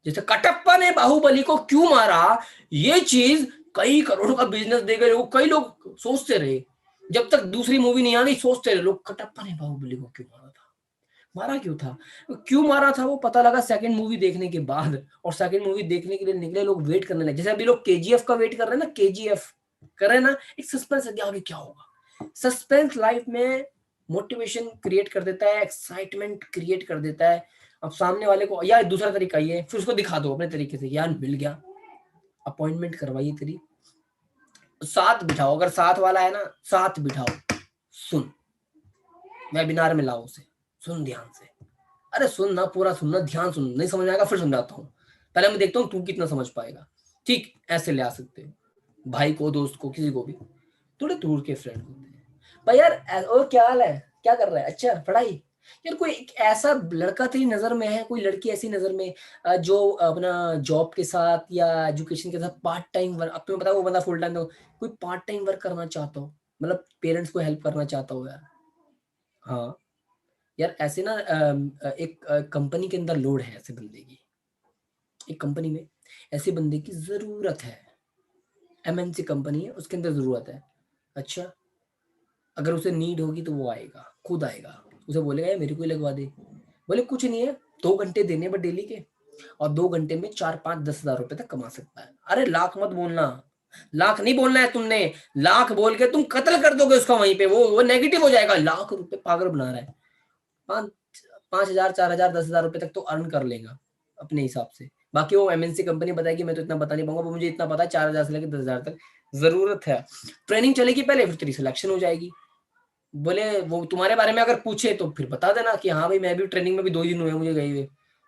[SPEAKER 1] जैसे कटप्पा ने बाहुबली को क्यों मारा, ये चीज कई करोड़ का बिजनेस दे गए, कई लोग सोचते रहे, जब तक दूसरी मूवी नहीं आ गई सोचते रहे लोग, कटप्पा ने बाहुबली को क्यों मारा था, मारा क्यों था? क्यों मारा था वो पता लगा सेकंड मूवी देखने के बाद, और सेकंड मूवी देखने के लिए निकले लोग वेट करने लगे। जैसे अभी लोग केजीएफ का वेट कर रहे हैं ना, केजीएफ कर रहे हैं ना, एक सस्पेंस है कि आगे क्या होगा। सस्पेंस लाइफ में मोटिवेशन क्रिएट कर देता है, एक्साइटमेंट क्रिएट कर देता है। अब सामने वाले को, या दूसरा तरीका ये, फिर उसको दिखा दो अपने तरीके से, यार मिल गया, अपॉइंटमेंट करवाइए तेरी, साथ बिठाओ, अगर साथ वाला है ना साथ बिठाओ, सुन, वेबिनार में लाओ उसे, सुन ध्यान से, अरे सुन ना, पूरा सुनना, ध्यान सुन, नहीं समझ में आएगा फिर समझाता हूँ, पहले मैं देखता हूँ तू कितना समझ पाएगा। ठीक, ऐसे ले आ सकते हो भाई को, दोस्त को, किसी को भी, थोड़े दूर के फ्रेंड होते हैं भाई। यार और क्या हाल है, क्या कर रहा है, अच्छा पढ़ाई। यार कोई एक ऐसा लड़का तेरी नजर में है, कोई लड़की ऐसी नजर में जो अपना जॉब के साथ या एजुकेशन के साथ पार्ट टाइम वर्क, अब तुम्हें पता है वो बंदा फुल टाइम, तो कोई पार्ट टाइम वर्क करना चाहता हो, मतलब पेरेंट्स को हेल्प करना चाहता हो यार। हाँ यार, ऐसे ना एक कंपनी के अंदर लोड है ऐसे बंदे की, एक कंपनी में ऐसे बंदे की जरूरत है, एमएनसी कंपनी है उसके अंदर जरूरत है। अच्छा, अगर उसे नीड होगी तो वो आएगा, खुद आएगा, उसे बोलेगा यार मेरे को ही लगवा दे, बोले कुछ नहीं है, 2 घंटे देने बट डेली के, और 2 घंटे में 4 5 10 हज़ार रुपए तक कमा सकता है। अरे लाख मत बोलना, लाख नहीं बोलना है तुमने, लाख बोल के तुम कत्ल कर दोगे उसका वहीं पे, वो नेगेटिव हो जाएगा। लाख रुपए पागल बना रहा है, 5 5 हज़ार 4 हज़ार 10 हज़ार रुपए तक तो अर्न कर लेगा अपने हिसाब से। बाकी वो एमएनसी कंपनी बताएगी, मैं तो इतना बता नहीं पाऊंगा, वो मुझे इतना पता है 4 हज़ार से लेकर 10 हज़ार तक जरूरत है। ट्रेनिंग चलेगी पहले, फिर तेरी सिलेक्शन हो जाएगी। बोले वो तुम्हारे बारे में अगर पूछे तो फिर बता देना कि हाँ भाई मैं भी ट्रेनिंग में भी 2 ही दिन हुए मुझे गए हुए।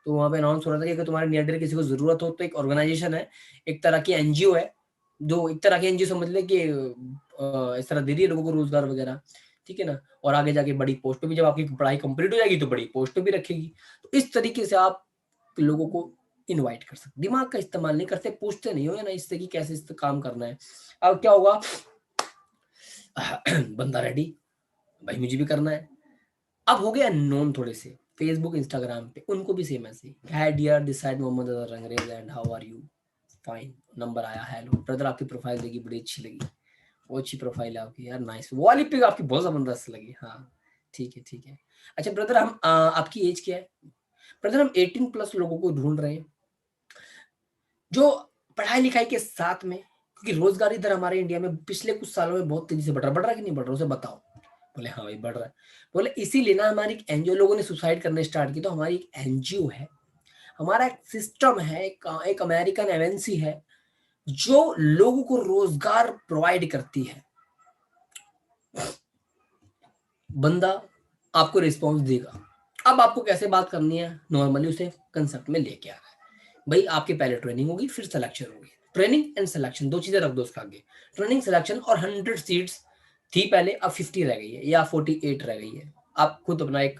[SPEAKER 1] तो वहाँ पे अनाउंस हो रहा था कि अगर तुम्हारे नियर डियर किसी को जरूरत हो तो एक ऑर्गेनाइजेशन है, एक तरह की एनजीओ है, जो एक तरह की एनजीओ समझ ले कि इस तरह दे रही है लोगों को रोजगार वगैरह, ठीक है ना। और आगे जाके बड़ी पोस्ट पे भी, जब आपकी पढ़ाई कंप्लीट हो जाएगी तो बड़ी पोस्ट पे भी रखेगी। तो इस तरीके से आप लोगों को इनवाइट कर सकते, दिमाग का इस्तेमाल नहीं करते, पूछते नहीं हो ना इससे कि कैसे इस काम करना है। अब क्या होगा, बंदा रेडी, भाई मुझे भी करना है। अब हो गया नोन थोड़े से, फेसबुक इंस्टाग्राम पे उनको भी सेम ऐसे, hi dear this side Mohammad Azhar Rangrez and how are you, fine, number आया, हेलो ब्रदर आपकी प्रोफाइल देखी बड़ी अच्छी लगी, वो अच्छी प्रोफाइल है आपकी यार, नाइस, वो वाली पिक आपकी बहुत जबरदस्त लगी, हाँ ठीक है ठीक है। अच्छा ब्रदर, हम आपकी एज क्या है? ब्रदर हम 18+ लोगों को ढूंढ रहे हैं जो पढ़ाई लिखाई के साथ में, क्योंकि रोजगार इधर हमारे इंडिया में पिछले कुछ सालों में बहुत तेजी से बढ़ रहा है कि नहीं बढ़ रहा, उसे बताओ। बोले हाँ भाई बढ़ रहा है। बोले इसीलिए ना हमारी एक एनजीओ, लोगों ने सुसाइड करने स्टार्ट की, तो हमारी एक एनजीओ है, हमारा एक सिस्टम है, एक अमेरिकन एमएनसी है जो लोगों को रोजगार प्रोवाइड करती है। बंदा आपको रिस्पॉन्स देगा। अब आपको कैसे बात करनी है, नॉर्मली उसे कंसेप्ट में लेके आना है। भाई आपकी पहले ट्रेनिंग होगी, फिर सिलेक्शन होगी, ट्रेनिंग एंड सिलेक्शन दो चीजें रख दो उसके आगे, ट्रेनिंग सिलेक्शन। और 100 सीट्स थी पहले, अब 50 रह गई है या 48 रह गई है, आप खुद अपना एक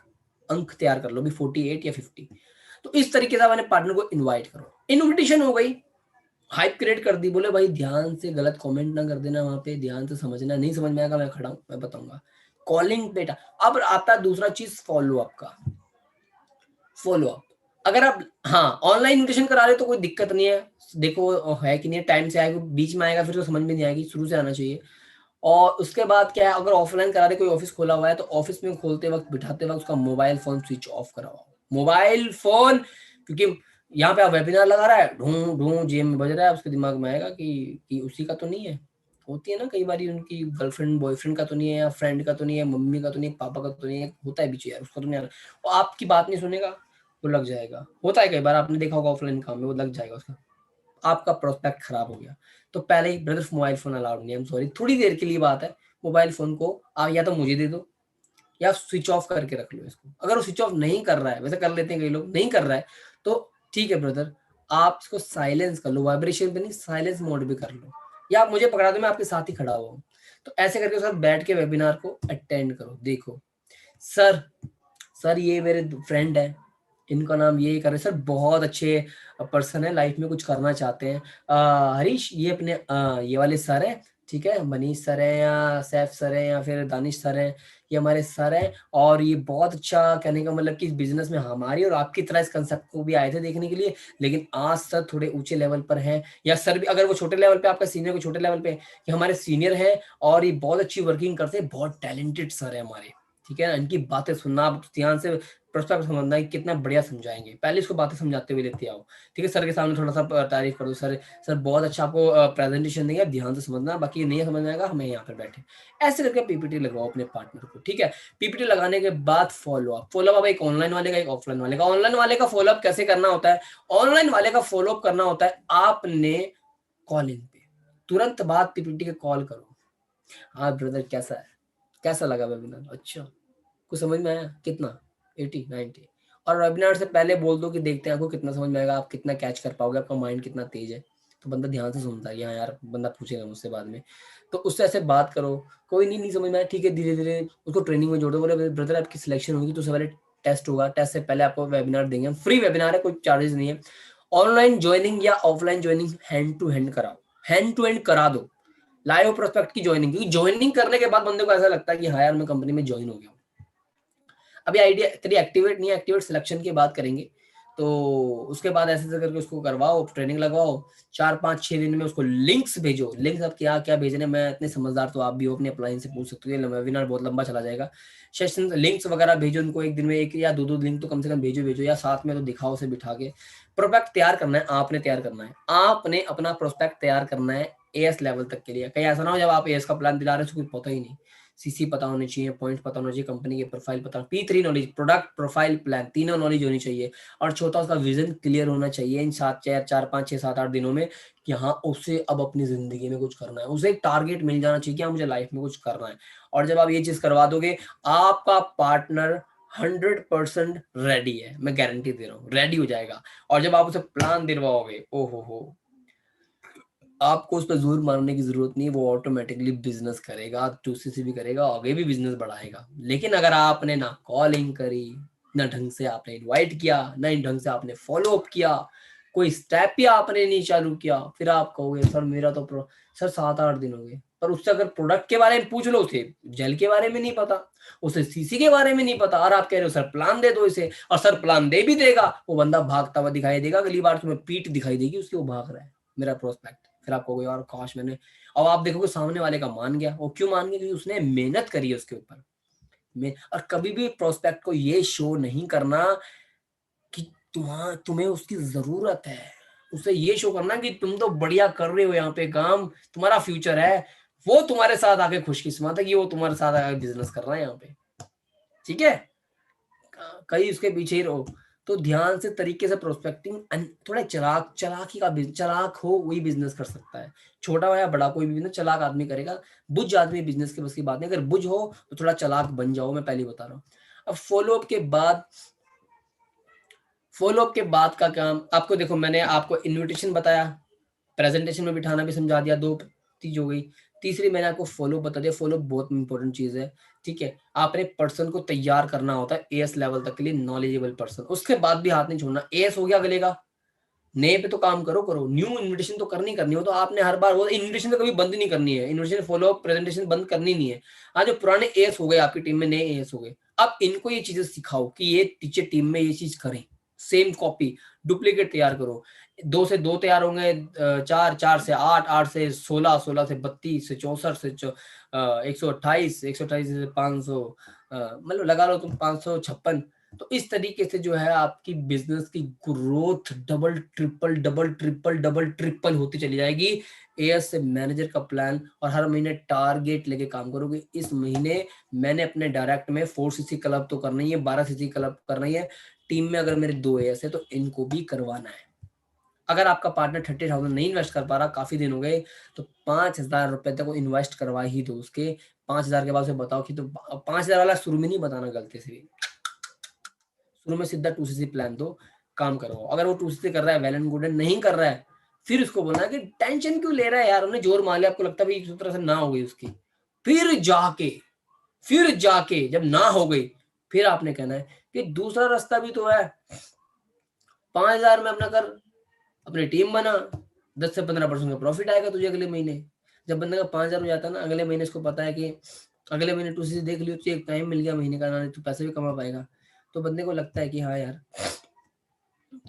[SPEAKER 1] अंक तैयार कर लो भी 48 या 50। तो इस तरीके से अपने पार्टनर को इनवाइट करो, इनविटेशन हो गई, हाइप क्रिएट कर दी। बोले भाई ध्यान से गलत कमेंट ना कर देना, वहां पे ध्यान से समझना, नहीं समझ में आएगा मैं खड़ा हूं, मैं बताऊंगा। कॉलिंग बेटा, अब आता है दूसरा चीज, फॉलो अप का। फॉलो अप, अगर आप हाँ ऑनलाइन इन्विटेशन करा रहे हो तो कोई दिक्कत नहीं है, देखो है कि नहीं, टाइम से आएगा, बीच में आएगा फिर तो समझ में नहीं आएगी, शुरू से आना चाहिए। और उसके बाद क्या है, अगर ऑफलाइन करा रहे, कोई ऑफिस खोला हुआ है तो ऑफिस में खोलते वक्त बिठाते वक्त उसका मोबाइल फोन स्विच ऑफ करवाओ, मोबाइल फोन, क्योंकि यहाँ पे आप वेबिनार लगा रहा है, ढूं ढूं जेब में बज रहा है, उसके दिमाग में आएगा कि उसी का तो नहीं है। होती है ना कई बार उनकी गर्लफ्रेंड बॉयफ्रेंड का तो नहीं है, या फ्रेंड का तो नहीं है, मम्मी का तो नहीं है, पापा का तो नहीं है, होता है बीच यार, उसका तो नहीं आ रहा, वो आपकी बात नहीं सुनेगा, वो लग जाएगा। होता है कई बार, आपने देखा होगा ऑफलाइन काम में, वो लग जाएगा उसका, आपका प्रोस्पेक्ट खराब हो गया। तो पहले ही ब्रदर मोबाइल फोन अलाउड नहीं है, सॉरी, थोड़ी देर के लिए बात है, मोबाइल फोन को आप या तो मुझे दे दो या स्विच ऑफ करके रख लो इसको। अगर वो स्विच ऑफ नहीं कर रहा है, वैसे कर लेते हैं कई लोग, नहीं कर रहा है तो ठीक है ब्रदर, आप इसको साइलेंस कर लो, वाइब्रेशन पे नहीं, साइलेंस मोड भी कर लो, या आप मुझे पकड़ा दो, मैं आपके साथ ही खड़ा हुआ हूँ। तो ऐसे करके साथ बैठ के वेबिनार को अटेंड करो। देखो सर, सर ये मेरे फ्रेंड है, इनका नाम ये कर रहे, सर बहुत अच्छे पर्सन है, लाइफ में कुछ करना चाहते हैं, हरीश ये अपने ये वाले सर हैं, ठीक है, मनीष सर हैं या सैफ सर हैं या फिर दानिश सर हैं, ये हमारे सर हैं, और ये बहुत अच्छा, कहने का मतलब कि इस बिजनेस में हमारी और आपकी तरह इस कंसेप्ट को भी आए थे देखने के लिए, लेकिन आज सर थोड़े ऊंचे लेवल पर हैं, या सर भी अगर वो छोटे लेवल पे, आपका सीनियर को छोटे लेवल पे, कि हमारे सीनियर हैं और ये बहुत अच्छी वर्किंग करते हैं, बहुत टैलेंटेड सर है हमारे, ठीक है ना, इनकी बातें सुनना, आप ध्यान से प्रोस्पेक्ट समझना है कितना बढ़िया समझाएंगे, पहले इसको बातें समझाते हुए लेते आओ, ठीक है, सर के सामने थोड़ा सा तारीफ कर दो, सर सर बहुत अच्छा आपको प्रेजेंटेशन देंगे, ध्यान से समझना, बाकी नहीं समझ आएगा हमें यहाँ पर बैठे, ऐसे करके पीपीटी लगवाओ अपने पार्टनर को, ठीक है। पीपीटी लगाने के बाद फॉलो अप एक ऑनलाइन वाले का, एक ऑफलाइन वाले का। ऑनलाइन वाले का फॉलो अप कैसे करना होता है, ऑनलाइन वाले का फॉलो अप करना होता है आपने कॉलिंग पे, तुरंत बाद पीपीटी के कॉल करो, हाँ ब्रदर कैसा है, कैसा लगा वेबिनार, अच्छा कुछ समझ में आया, कितना 80 90, और वेबिनार से पहले बोल दो कि देखते हैं आपको कितना समझ में आएगा, आप कितना कैच कर पाओगे, आपका माइंड कितना तेज है, तो बंदा ध्यान से सुनता है, हाँ यार बंदा पूछेगा मुझसे बाद में, तो उससे ऐसे बात करो, कोई नहीं समझ में आया, ठीक है, धीरे धीरे उसको ट्रेनिंग में जोड़ो, बोले ब्रदर आपकी सिलेक्शन होगी तो उससे पहले टेस्ट होगा, टेस्ट से पहले आपको वेबिनार देंगे, फ्री वेबिनार है, कोई चार्जेस नहीं है। ऑनलाइन ज्वाइनिंग या offline joining hand to hand कराओ, हैंड टू हैंड करा दो, लाइव प्रोस्पेक्ट की ज्वाइनिंग, क्योंकि ज्वाइनिंग करने के बाद बंदे को ऐसा लगता है कि हाँ यार मैं कंपनी में ज्वाइन हो गया। अभी आइडिया तेरी एक्टिवेट नहीं है, एक्टिवेट सिलेक्शन की बात करेंगे, तो उसके बाद ऐसे करके उसको करवाओ, ट्रेनिंग लगवाओ, 4 5 6 दिन में उसको लिंक्स भेजो, लिंक्स आप क्या क्या भेजने, मैं इतने समझदार तो आप भी हो, अपने अपलाइन से पूछ सकते हो, वेबिनार बहुत लंबा चला जाएगा, सेशन लिंक्स वगैरह भेजो उनको, एक दिन में एक या दो लिंक तो कम से कम भेजो, या साथ में तो दिखाओ उसे बिठा के। प्रोस्पेक्ट तैयार करना है, आपने तैयार करना है, आपने अपना प्रोस्पेक्ट तैयार करना है एएस लेवल तक के लिए, कहीं ऐसा ना हो जब आप एएस का प्लान दिला रहे हो कुछ पता ही नहीं, सीसी पता होनी चाहिए, पॉइंट पता होना चाहिए, कंपनी के प्रोफाइल पता, P3 knowledge, product profile plan, तीनों नॉलेज होनी चाहिए, और चौथा उसका विजन क्लियर होना चाहिए इन 4 5 6 7 8 दिनों में, कि हाँ उसे अब अपनी जिंदगी में कुछ करना है, उसे एक टारगेट मिल जाना चाहिए कि हाँ मुझे लाइफ में कुछ करना है, और जब आप ये चीज करवा दोगे आपका पार्टनर 100% रेडी है, मैं गारंटी दे रहा हूँ रेडी हो जाएगा, और जब आप उसे प्लान दिलवाओगे ओ हो, आपको उस पर जोर मारने की जरूरत नहीं, वो ऑटोमेटिकली बिजनेस करेगा, दूसरे से भी करेगा, आगे भी बिजनेस बढ़ाएगा। लेकिन अगर आपने ना कॉलिंग करी, ना ढंग से आपने इनवाइट किया, ना ढंग से आपने फॉलो अप किया, कोई स्टेप ही आपने नहीं चालू किया, फिर आप कहोगे सर मेरा तो सर 7 8 दिन हो गए, पर उससे अगर प्रोडक्ट के बारे में पूछ लो, उसे जेल के बारे में नहीं पता, उसे सीसी के बारे में नहीं पता, और आप कह रहे हो सर प्लान दे दो इसे, और सर प्लान दे भी देगा, वो बंदा भागता हुआ दिखाई देगा, अगली बार तुम्हें पीठ दिखाई देगी उसकी, वो भाग रहा है मेरा प्रोस्पेक्ट, फिर आपको कोई और काश मैंने, अब आप देखोगे सामने वाले का मान गया, वो क्यों मान गया, क्योंकि उसने मेहनत करी है उसके ऊपर में। और कभी भी प्रोस्पेक्ट को ये शो नहीं करना कि तुम्हें उसकी जरूरत है, उसे ये शो करना कि तुम तो बढ़िया कर रहे हो यहाँ पे काम, तुम्हारा फ्यूचर है, वो तुम्हारे साथ आके खुशकिस्मत है कि वो तुम्हारे साथ आके बिजनेस कर रहा है यहाँ पे, ठीक है, कहीं उसके पीछे ही रहो। तो ध्यान से तरीके से प्रोस्पेक्टिंग, थोड़ा चलाक हो वही बिजनेस कर सकता है, छोटा हो या बड़ा कोई भी बिजनेस चलाक आदमी करेगा, बुझ आदमी बिजनेस के बस की बात नहीं, अगर बुझ हो तो थोड़ा चलाक बन जाओ, मैं पहले बता रहा हूँ। अब फॉलो अप के बाद का काम आपको, देखो मैंने आपको इन्विटेशन बताया, प्रेजेंटेशन में बिठाना भी समझा दिया, 2 चीज हो गई, तीसरी मैंने आपको फॉलो बता दिया, फॉलो बहुत इंपॉर्टेंट चीज है, ठीक है, आपने पर्सन को तैयार करना होता है एएस लेवल तक के लिए, नॉलेजेबल पर्सन, उसके बाद भी हाथ नहीं छोड़ना, एएस हो गया अगले का, नए पे तो काम करो, न्यू इन्विटेशन तो करनी हो, तो आपने हर बार वो इन्विटेशन तो कभी बंद नहीं करनी है, इन्विटेशन फॉलो अप प्रेजेंटेशन बंद करनी नहीं है। आज जो पुराने एएस हो गए आपकी टीम में, नए एएस हो गए, अब इनको ये चीजें सिखाओ कि ये टीचर टीम में ये चीज करें, सेम कॉपी डुप्लीकेट तैयार करो, 2 से 2 तैयार होंगे, 4 4 से 8 8 से 16 16 से 32 से 64 से 128 128 से 500, मतलब लगा लो तुम 556, तो इस तरीके से जो है आपकी बिजनेस की ग्रोथ डबल ट्रिपल होती चली जाएगी, एएस से मैनेजर का प्लान, और हर महीने टारगेट लेके काम करोगे, इस महीने मैंने अपने डायरेक्ट में 4cc क्लब तो करना ही है, 12cc क्लब करना ही है, टीम में अगर मेरे 2 एएस है तो इनको भी करवाना है। अगर आपका पार्टनर 30,000 नहीं इन्वेस्ट कर पा रहा, काफी दिन हो गए, तो 5,000 रुपए तक वो इन्वेस्ट करवा ही दो उसके, 5,000 के बाद उसे बताओ कि, तो 5,000 वाला शुरू में नहीं बताना गलती से भी, शुरू में सीधा 2cc प्लान दो, काम करवाओ, अगर वो 2cc कर रहा है वेल एंड गुड है, नहीं कर रहा है फिर उसको बोलना है कि टेंशन क्यों ले रहा है यार, हमने जोर मार लिया, आपको लगता है भाई तरह से ना हो गई उसकी, फिर जाके जब ना हो गई, फिर आपने कहना है कि दूसरा रास्ता भी तो है, 5,000 में अपना कर, अपनी टीम बना, 10 से 15% का प्रॉफिट आएगा तुझे अगले महीने, जब बंदे का 5,000 हो जाता है ना, अगले महीने इसको पता है कि अगले महीने 2cc देख लियो, तुझे एक टाइम मिल गया महीने का, ना तो पैसे भी कमा पाएगा, तो बंदे को लगता है कि हाँ यार,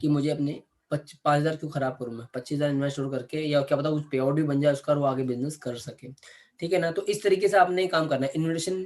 [SPEAKER 1] कि मुझे अपने 5,000 क्यों खराब करूं, मैं 25,000 इन्वेस्ट और करके, या क्या पता कुछ पे आउट भी बन जाए उसका, वो आगे बिजनेस कर सके, ठीक है ना। तो इस तरीके से आपने काम करना है, invitation,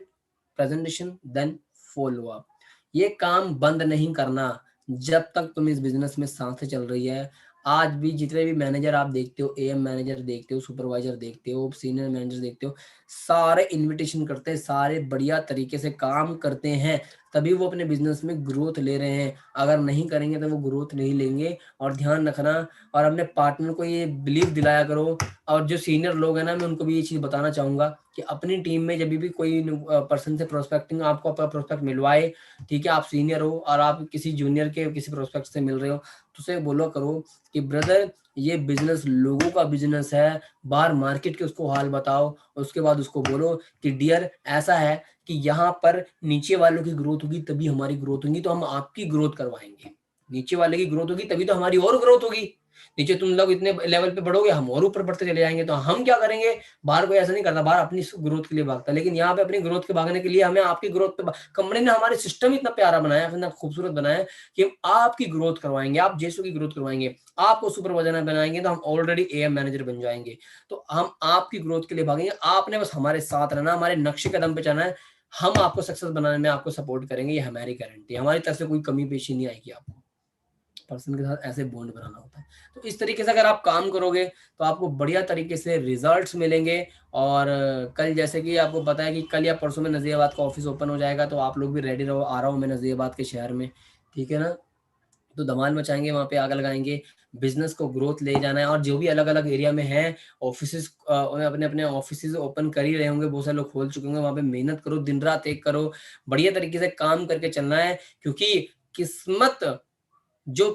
[SPEAKER 1] presentation, then follow up. ये काम बंद नहीं करना जब तक तुम इस बिजनेस में सांसें चल रही है। आज भी जितने भी मैनेजर आप देखते हो, एएम मैनेजर देखते हो, सुपरवाइजर देखते हो, सीनियर मैनेजर देखते हो, सारे इनविटेशन करते हैं, सारे बढ़िया तरीके से काम करते हैं, तभी वो अपने बिजनेस में ग्रोथ ले रहे हैं। अगर नहीं करेंगे तो वो ग्रोथ नहीं लेंगे। और ध्यान रखना, और अपने पार्टनर को ये बिलीव दिलाया करो। और जो सीनियर लोग हैं ना, मैं उनको भी ये चीज़ बताना चाहूँगा कि अपनी टीम में जब भी कोई पर्सन से प्रोस्पेक्टिंग आपको अपना प्रोस्पेक्ट मिलवाए, ठीक है, आप सीनियर हो और आप किसी जूनियर के किसी प्रोस्पेक्ट से मिल रहे हो, तो उसे बोलो करो कि ब्रदर ये बिजनेस लोगों का बिजनेस है, बाहर मार्केट के उसको हाल बताओ। उसके बाद उसको बोलो कि डियर ऐसा है कि यहाँ पर नीचे वालों की ग्रोथ होगी तभी हमारी ग्रोथ होगी, तो हम आपकी ग्रोथ करवाएंगे। नीचे वाले की ग्रोथ होगी तभी तो हमारी और ग्रोथ होगी। नीचे तुम लोग इतने लेवल पे बढ़ोगे, हम और ऊपर बढ़ते चले जाएंगे, तो हम क्या करेंगे? बाहर कोई ऐसा नहीं करता, बाहर अपनी ग्रोथ के लिए भागता है, लेकिन यहाँ पे अपनी ग्रोथ के भागने के लिए हमें आपकी ग्रोथ पे कंपनी ने हमारे सिस्टम इतना प्यारा बनाया, इतना खूबसूरत बनाया है कि हम आपकी ग्रोथ करवाएंगे, आप जैसों की ग्रोथ करवाएंगे, आपको सुपरवाइजर बनाएंगे तो हम ऑलरेडी एएम मैनेजर बन जाएंगे। तो हम आपकी ग्रोथ के लिए भागेंगे, आपने बस हमारे साथ रहना, हमारे नक्शे कदम पे चलना है। हम आपको सक्सेस बनाने में आपको सपोर्ट करेंगे, ये हमारी गारंटी है। हमारी तरफ से कोई कमी पेशी नहीं आएगी आपको। पर्सन के साथ ऐसे बॉन्ड बनाना होता है। तो इस तरीके से अगर आप काम करोगे तो आपको बढ़िया तरीके से रिजल्ट्स मिलेंगे। और कल जैसे कि आपको पता है कि कल या परसों में नज़ियाबाद का ऑफिस ओपन हो जाएगा, तो आप लोग भी रेडी रहो। आ रहा हूँ मैं नज़ियाबाद के शहर में, ठीक है ना? तो धमाल मचाएंगे, वहाँ पे आग लगाएंगे, बिजनेस को ग्रोथ ले जाना है। और जो भी अलग अलग एरिया में है ऑफिस, अपने अपने ऑफिस ओपन कर ही रहे होंगे, बहुत सारे लोग खोल चुके होंगे, वहाँ पे मेहनत करो, दिन रात एक करो, बढ़िया तरीके से काम करके चलना है। क्योंकि किस्मत जो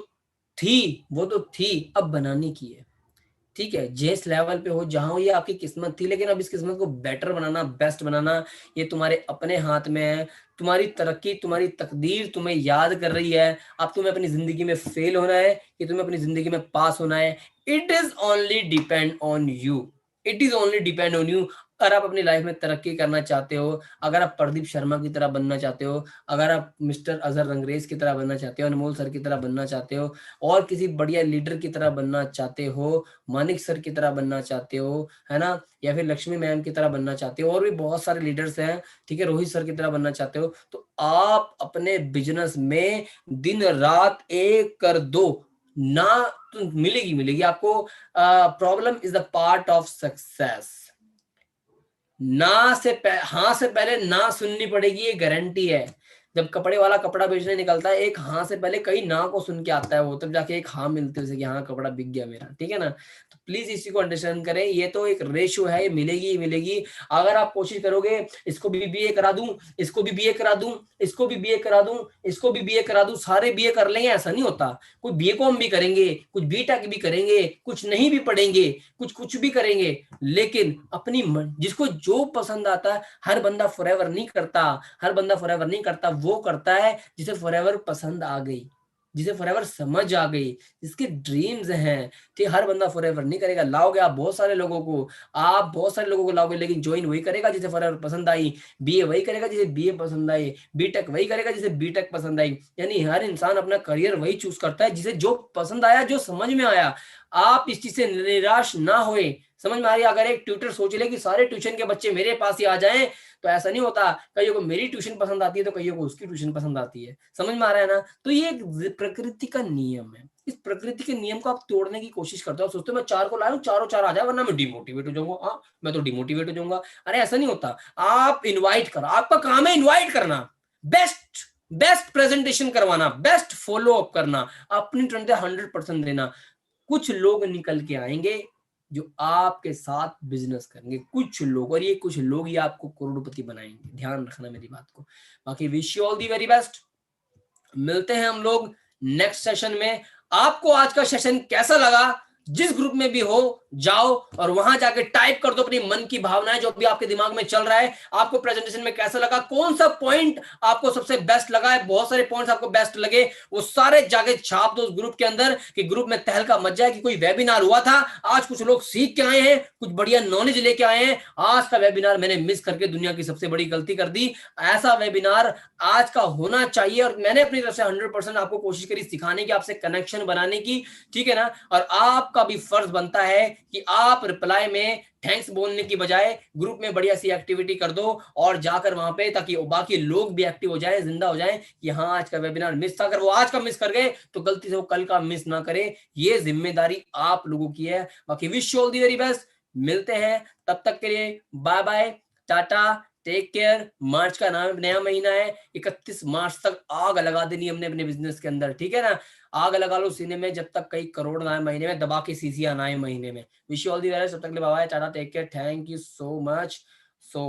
[SPEAKER 1] थी वो तो थी, अब बनाने की है, ठीक है? जिस लेवल पे हो, जहां हो, ये आपकी किस्मत थी, लेकिन अब इस किस्मत को बेटर बनाना, बेस्ट बनाना, ये तुम्हारे अपने हाथ में है। तुम्हारी तरक्की, तुम्हारी तकदीर तुम्हें याद कर रही है। अब तुम्हें अपनी जिंदगी में फेल होना है कि तुम्हें अपनी जिंदगी में पास होना है, it is only depend on you. It is only depend on you. अगर आप अपनी लाइफ में तरक्की करना चाहते हो, अगर आप प्रदीप शर्मा की तरह बनना चाहते हो, अगर आप मिस्टर अजहर रंगरेज की तरह बनना चाहते हो, अनमोल सर की तरह बनना चाहते हो, और किसी बढ़िया लीडर की तरह बनना चाहते हो, मानिक सर की तरह बनना चाहते हो, है ना, या फिर लक्ष्मी मैम की तरह बनना चाहते हो, और भी बहुत सारे लीडर्स हैं, ठीक है, रोहित सर की तरह बनना चाहते हो, तो आप अपने बिजनेस में दिन रात एक कर दो ना, तो मिलेगी मिलेगी आपको। Problem is the part of success. हाँ से पहले ना सुननी पड़ेगी, ये गारंटी है। जब कपड़े वाला कपड़ा बेचने निकलता है, एक हाँ से पहले कई ना को सुन के आता है वो, तब जाके एक हाँ मिलती है उसे कि हाँ कपड़ा बिक गया मेरा, ठीक है ना? तो प्लीज इसी को अंडरस्टैंड करें, ये तो एक रेशियो है, ये मिलेगी ही मिलेगी। अगर आप कोशिश करोगे इसको भी बीए करा दूं, इसको भी बीए करा दूं, इसको भी बीए करा दूं, इसको भी बीए करा दूं, सारे बीए कर लेंगे, ऐसा नहीं होता। कुछ बीए कॉम भी करेंगे, कुछ बीटेक भी करेंगे, कुछ नहीं भी पढ़ेंगे, कुछ कुछ भी करेंगे, लेकिन अपनी जिसको जो पसंद आता है, हर बंदा फॉरएवर नहीं करता, हर बंदा फॉरएवर नहीं करता, वो करता है जिसे फॉरएवर पसंद आ गई, जिसे फॉरएवर समझ आ गई, जिसके ड्रीम्स हैं। ठीक, हर बंदा फॉरएवर नहीं करेगा। लाओगे आप बहुत सारे लोगों को, आप बहुत सारे लोगों को लाओगे, लेकिन ज्वाइन वही करेगा जिसे फॉरएवर पसंद आई, बीए वही करेगा जिसे बीए पसंद आई, बीटेक वही करेगा जिसे बीटेक पसंद आई। यानी हर इंसान अपना करियर वही चूज करता है जिसे जो पसंद आया, जो समझ में आया। आप इस चीज से निराश ना होए, समझ में आ रही है? अगर एक ट्यूटर सोच ले कि सारे ट्यूशन के बच्चे मेरे पास ही आ जाएं, तो ऐसा नहीं होता। कईयों को मेरी ट्यूशन पसंद आती है, तो कईयों को उसकी ट्यूशन पसंद आती है। समझ में आ रहा है ना? तो ये एक प्रकृति का नियम है। इस प्रकृति के नियम को आप तोड़ने की कोशिश करते हो, सोचते हो मैं चार को ला लूं, चारों चार आ जाए, वरना मैं डिमोटिवेट हो जाऊंगा। हाँ, मैं तो डिमोटिवेट हो जाऊंगा। अरे ऐसा नहीं होता। आप इन्वाइट करो, आपका काम है इन्वाइट करना, बेस्ट बेस्ट प्रेजेंटेशन करवाना, बेस्ट फॉलो अप करना, अपनी 100% देना। कुछ लोग निकल के आएंगे जो आपके साथ बिजनेस करेंगे, कुछ लोग, और ये कुछ लोग ही आपको करोड़पति बनाएंगे। ध्यान रखना मेरी बात को। बाकी wish you all the very best. मिलते हैं हम लोग नेक्स्ट सेशन में। आपको आज का सेशन कैसा लगा? जिस ग्रुप में भी हो जाओ और वहां जाके टाइप कर दो अपनी मन की भावनाएं, जो भी आपके दिमाग में चल रहा है। आपको प्रेजेंटेशन में कैसा लगा, कौन सा पॉइंट आपको सबसे बेस्ट लगा है? बहुत सारे पॉइंट्स आपको बेस्ट लगे, वो सारे जाके छाप दो उस ग्रुप के अंदर, कि ग्रुप में तहलका मच जाए कि कोई वेबिनार हुआ था, आज कुछ लोग सीख के आए हैं, कुछ बढ़िया नॉलेज लेके आए हैं। आज का वेबिनार मैंने मिस करके दुनिया की सबसे बड़ी गलती कर दी। ऐसा वेबिनार आज का होना चाहिए, और मैंने अपनी तरफ से 100% आपको कोशिश करी सिखाने की, आपसे कनेक्शन बनाने की, ठीक है ना? और आपका आपका भी फर्ज बनता है कि आप रिप्लाई में थैंक्स बोलने की बजाय ग्रुप में बढ़िया सी एक्टिविटी कर दो और जाकर वहां पे, ताकि बाकी लोग भी एक्टिव हो जाएं, जिंदा हो जाएं कि हाँ आज का वेबिनार मिस था। अगर वो आज का मिस कर गए तो गलती से वो कल का मिस ना करें, ये जिम्मेदारी आप लोगों की है। बाकी wish you all the very best, मिलते हैं तब तक के लिए, bye bye, Tata, take care. मार्च का नाम नया महीना है, 31 मार्च तक आग लगा देनी हमने अपने बिजनेस के अंदर, ठीक है ना। आग लगा लो सीने में जब तक कई करोड़ ना आए महीने में, दबा के सीसिया ना आए महीने में। Wish you all the best, तब तक के लिए bye bye, Tata, take care, thank you so much. So